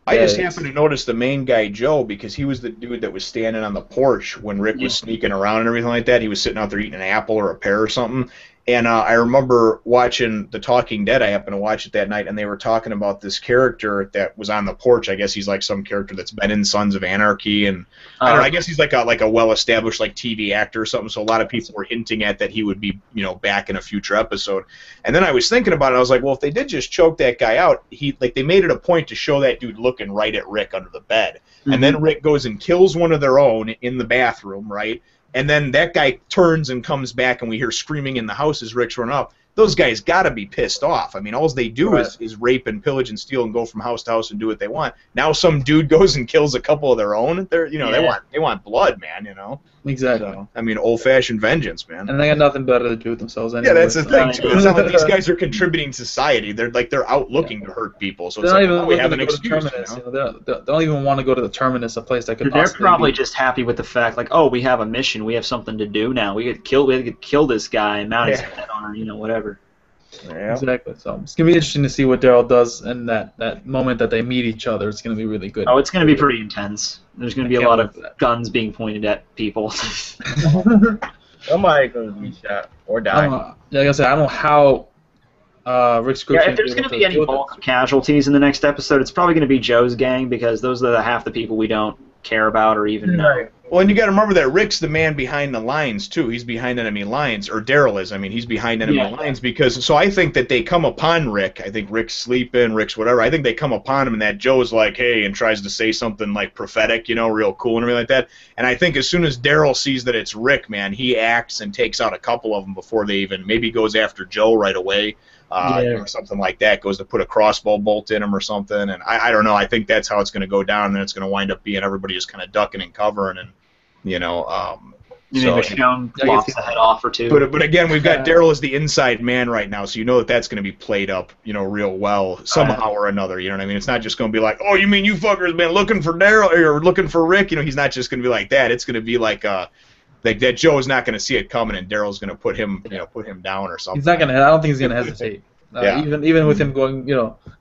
I just happened to notice the main guy, Joe, because he was the dude that was standing on the porch when Rick was sneaking around and everything like that. He was sitting out there eating an apple or a pear or something. And I remember watching The Talking Dead. I happened to watch it that night, and they were talking about this character that was on the porch. I guess he's like some character that's been in Sons of Anarchy, and I guess he's like a well-established TV actor or something. So a lot of people were hinting at that he would be back in a future episode. And then I was thinking about it. I was like, well, if they did just choke that guy out, they made it a point to show that dude looking right at Rick under the bed, and then Rick goes and kills one of their own in the bathroom, right? And then that guy turns and comes back, and we hear screaming in the house as Rick's running up. Those guys got to be pissed off. I mean, all they do is rape and pillage and steal and go from house to house and do what they want. Now some dude goes and kills a couple of their own. They're they want blood, man. Exactly. So, I mean, old-fashioned vengeance, man. And they got nothing better to do with themselves anyway. Yeah, that's the thing too. It's not like these guys are contributing to society. They're out looking to hurt people. So it's we have an excuse. They don't even want to go to the Terminus, a place that could. They're probably just happy with the fact, we have a mission. We have something to do now. We could kill this guy and mount his head on her, whatever. Yeah. Exactly. So it's gonna be interesting to see what Daryl does in that moment that they meet each other. It's gonna be really good. Oh, it's gonna be pretty intense. There's gonna be a lot of guns being pointed at people. Somebody's gonna be shot or die. Like I said, I don't know how Rick's group. Yeah, if there's gonna be any bulk casualties in the next episode, it's probably gonna be Joe's gang, because those are half the people we don't care about or even know. Well, and you got to remember that Rick's the man behind the lines too. He's behind enemy lines, or Daryl is. I mean, he's behind enemy lines because. So I think that they come upon Rick. I think Rick's sleeping, Rick's whatever. I think they come upon him, and that Joe's like, "Hey," and tries to say something prophetic, real cool and everything like that. And I think as soon as Daryl sees that it's Rick, man, he acts and takes out a couple of them before they even maybe goes after Joe right away. Or something like that, goes to put a crossbow bolt in him or something, and I don't know. I think that's how it's going to go down, and it's going to wind up being everybody just kind of ducking and covering, and Michonne lops the head off or two. But again, we've got Daryl as the inside man right now, so that's going to be played up, real well somehow or another. You know what I mean? It's not just going to be like, oh, you mean you fuckers been looking for Daryl or looking for Rick? He's not just going to be like that. It's going to be like that Joe's not going to see it coming, and Daryl's going to put him down or something. He's not going to. I don't think he's going to hesitate. Even with him going,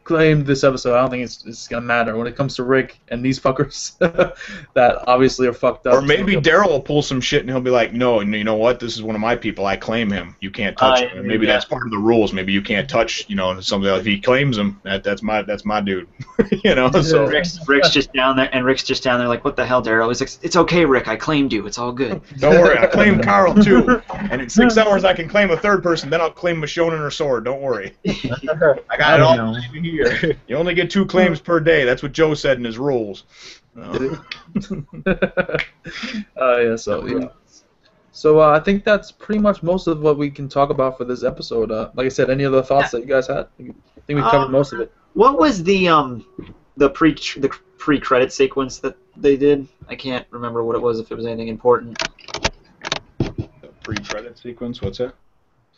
claim this episode, I don't think it's going to matter when it comes to Rick and these fuckers that obviously are fucked up. Or maybe Daryl will pull some shit and he'll be like, no, you know what? This is one of my people. I claim him. You can't touch him. And maybe that's part of the rules. Maybe you can't touch, something. If he claims him, that's my dude. So Rick's just down there, and Rick's just down there like, what the hell, Daryl? He's like, it's okay, Rick. I claimed you. It's all good. Don't worry. I claimed Carl too. And in 6 hours I can claim a third person. Then I'll claim Michonne and her sword. Don't worry. I got it all here. You only get 2 claims per day. That's what Joe said in his rules. So I think that's pretty much most of what we can talk about for this episode. Like I said, any other thoughts that you guys had? I think we covered most of it. What was the pre-credit sequence that they did? I can't remember what it was. If it was anything important. The pre-credit sequence. What's that?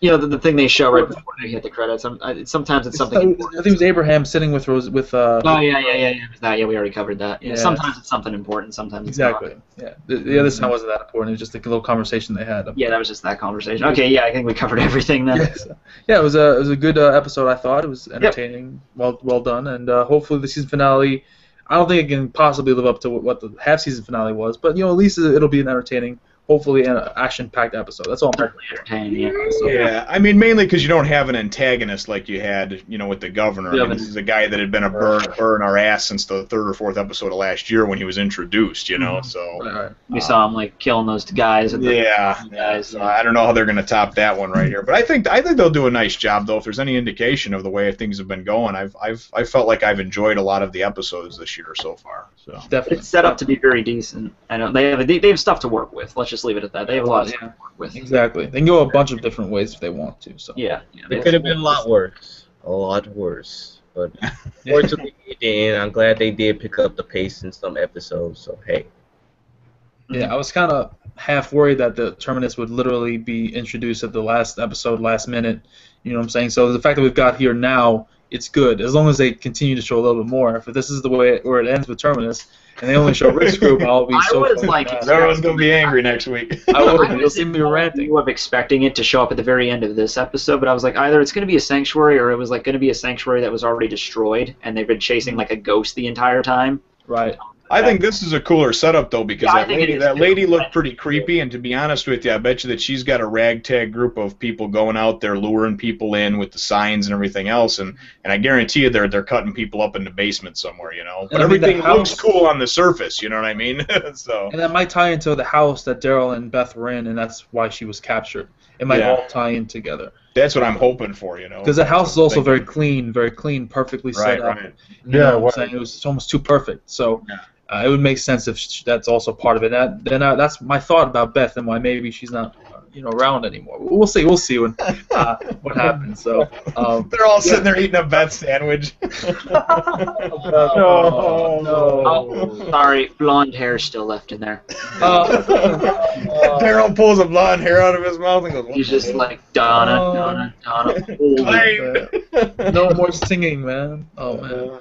The thing they show right before they hit the credits. Sometimes it's something. I think it was Abraham sitting with Rose with. Oh yeah. We already covered that. Yeah. Sometimes it's something important. Sometimes it's not. Yeah. The other time wasn't that important. It was just a little conversation they had. Yeah, that was just that conversation. Okay. Yeah, I think we covered everything then. It was a good episode. I thought it was entertaining. Yep. Well done, and hopefully the season finale. I don't think it can possibly live up to what the half-season finale was, but at least it'll be an entertaining, hopefully an action-packed episode. That's all I'm Certainly entertaining. Yeah. So. Yeah, I mean, mainly because you don't have an antagonist like you had, with the governor. I mean, this is a guy that had been a burn our ass since the third or fourth episode of last year when he was introduced, so. Right. We saw him killing those guys. Guys. So I don't know how they're going to top that one right here, but I think they'll do a nice job though. If there's any indication of the way things have been going, I felt like I've enjoyed a lot of the episodes this year so far. So definitely, it's set up to be very decent. I know they have stuff to work with. Let's just leave it at that. They have a lot of stuff to work with. Exactly. They can go a bunch of different ways if they want to. So yeah. It could have been a lot worse. But fortunately it didn't. I'm glad they did pick up the pace in some episodes. So hey. Yeah, I was kind of half worried that the Terminus would literally be introduced at the last episode, last minute. You know what I'm saying? So the fact that we've got here now, it's good as long as they continue to show a little bit more. If this is the way where it ends with Terminus, and they only show Rick's group, I'll be so. Everyone's gonna be angry next week. I would. You'll see me ranting. I was expecting it to show up at the very end of this episode, but I was like, either it's gonna be a sanctuary, or it was gonna be a sanctuary that was already destroyed, and they've been chasing a ghost the entire time. Right. I think this is a cooler setup though, because that lady looked pretty creepy, and to be honest with you, I bet you that she's got a ragtag group of people going out there luring people in with the signs and everything else, and I guarantee you they're cutting people up in the basement somewhere, But everything looks cool on the surface, you know what I mean? So. And that might tie into the house that Daryl and Beth were in, and that's why she was captured. It might all tie in together. That's what I'm hoping for, Because the house is also very clean, perfectly set up. Right. You know what I'm saying? It's almost too perfect. So. It would make sense if that's also part of it. That's my thought about Beth and why maybe she's not, around anymore. We'll see. We'll see what happens. So they're all sitting there eating a Beth sandwich. No. Sorry, blonde hair still left in there. Daryl pulls a blonde hair out of his mouth and goes. He's just like Donna. No more singing, man. Oh man.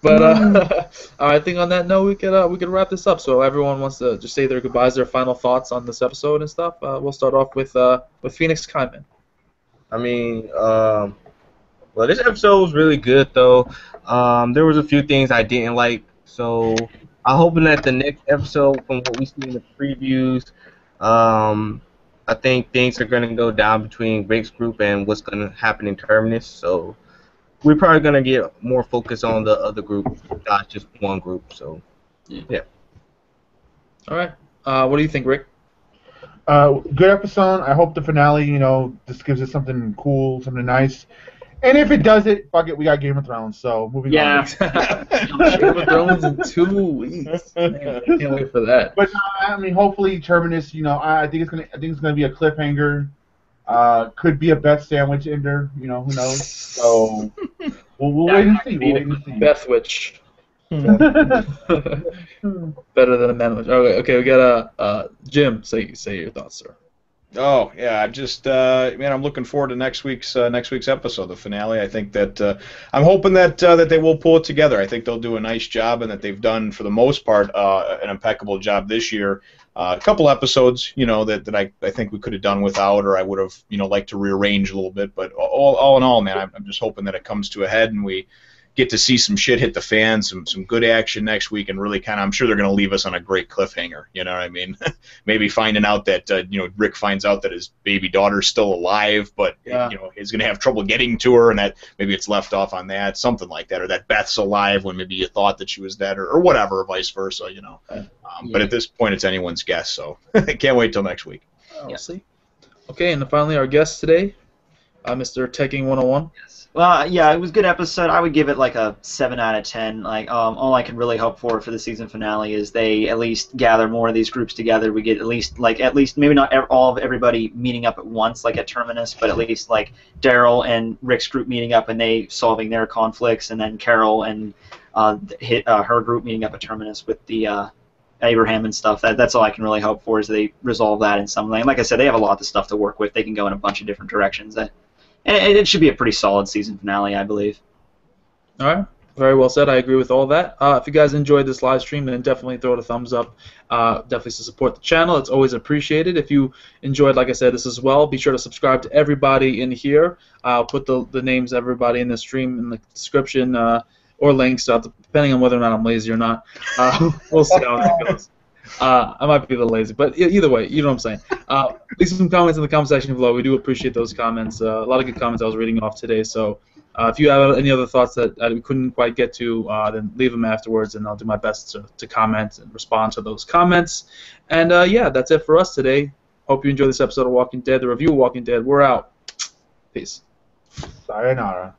But I think on that note we could wrap this up. So everyone wants to just say their goodbyes, their final thoughts on this episode and stuff. We'll start off with Phoenix Kyman. I mean, this episode was really good though. There was a few things I didn't like, so I'm hoping that the next episode, from what we see in the previews, I think things are gonna go down between Rick's group and what's gonna happen in Terminus. So. We're probably going to get more focus on the other group, not just one group. So, yeah. All right. What do you think, Rick? Good episode. I hope the finale, just gives us something cool, something nice. And if it does it, fuck it, we got Game of Thrones. So, moving on. Game of Thrones in 2 weeks. Man, I can't wait for that. But I mean, hopefully Terminus. I think it's gonna be a cliffhanger. Could be a Beth sandwich ender, who knows? So we'll wait and see. Bethwich. Better than a manwich. Okay, we got Jim. Say your thoughts, sir. Oh yeah, I'm just I'm looking forward to next week's episode, the finale. I think that I'm hoping that they will pull it together. I think they'll do a nice job, and that they've done for the most part an impeccable job this year. A couple episodes, that I think we could have done without, or I would have, liked to rearrange a little bit. But all in all, man, I'm just hoping that it comes to a head and we get to see some shit hit the fan, some good action next week, and really I'm sure they're going to leave us on a great cliffhanger. You know what I mean? Maybe finding out that Rick finds out that his baby daughter's still alive, but he's going to have trouble getting to her, and that maybe it's left off on that, something like that, or that Beth's alive when maybe you thought that she was dead, or whatever, or vice versa. But at this point, it's anyone's guess. So I can't wait till next week. We'll see. Okay, and finally, our guest today, Mr. Teching 101. Yes. Well, yeah, it was a good episode. I would give it a 7 out of 10. All I can really hope for the season finale is they at least gather more of these groups together. We get at least maybe not all of everybody meeting up at once, like at Terminus, but at least Daryl and Rick's group meeting up and they solving their conflicts, and then Carol and her group meeting up at Terminus with the Abraham and stuff. That's all I can really hope for, is they resolve that in some way. And like I said, they have a lot of stuff to work with. They can go in a bunch of different directions. And it should be a pretty solid season finale, I believe. All right. Very well said. I agree with all that. If you guys enjoyed this live stream, then definitely throw it a thumbs up. Definitely to support the channel. It's always appreciated. If you enjoyed, like I said, this as well, be sure to subscribe to everybody in here. I'll put the names of everybody in the stream in the description. or links, depending on whether or not I'm lazy or not. We'll see how that goes. I might be a little lazy, but either way, you know what I'm saying. Leave some comments in the comment section below. We do appreciate those comments. A lot of good comments I was reading off today. So if you have any other thoughts that we couldn't quite get to, then leave them afterwards, and I'll do my best to comment and respond to those comments. And yeah, that's it for us today. Hope you enjoyed this episode of Walking Dead, the review of Walking Dead. We're out. Peace. Sayonara.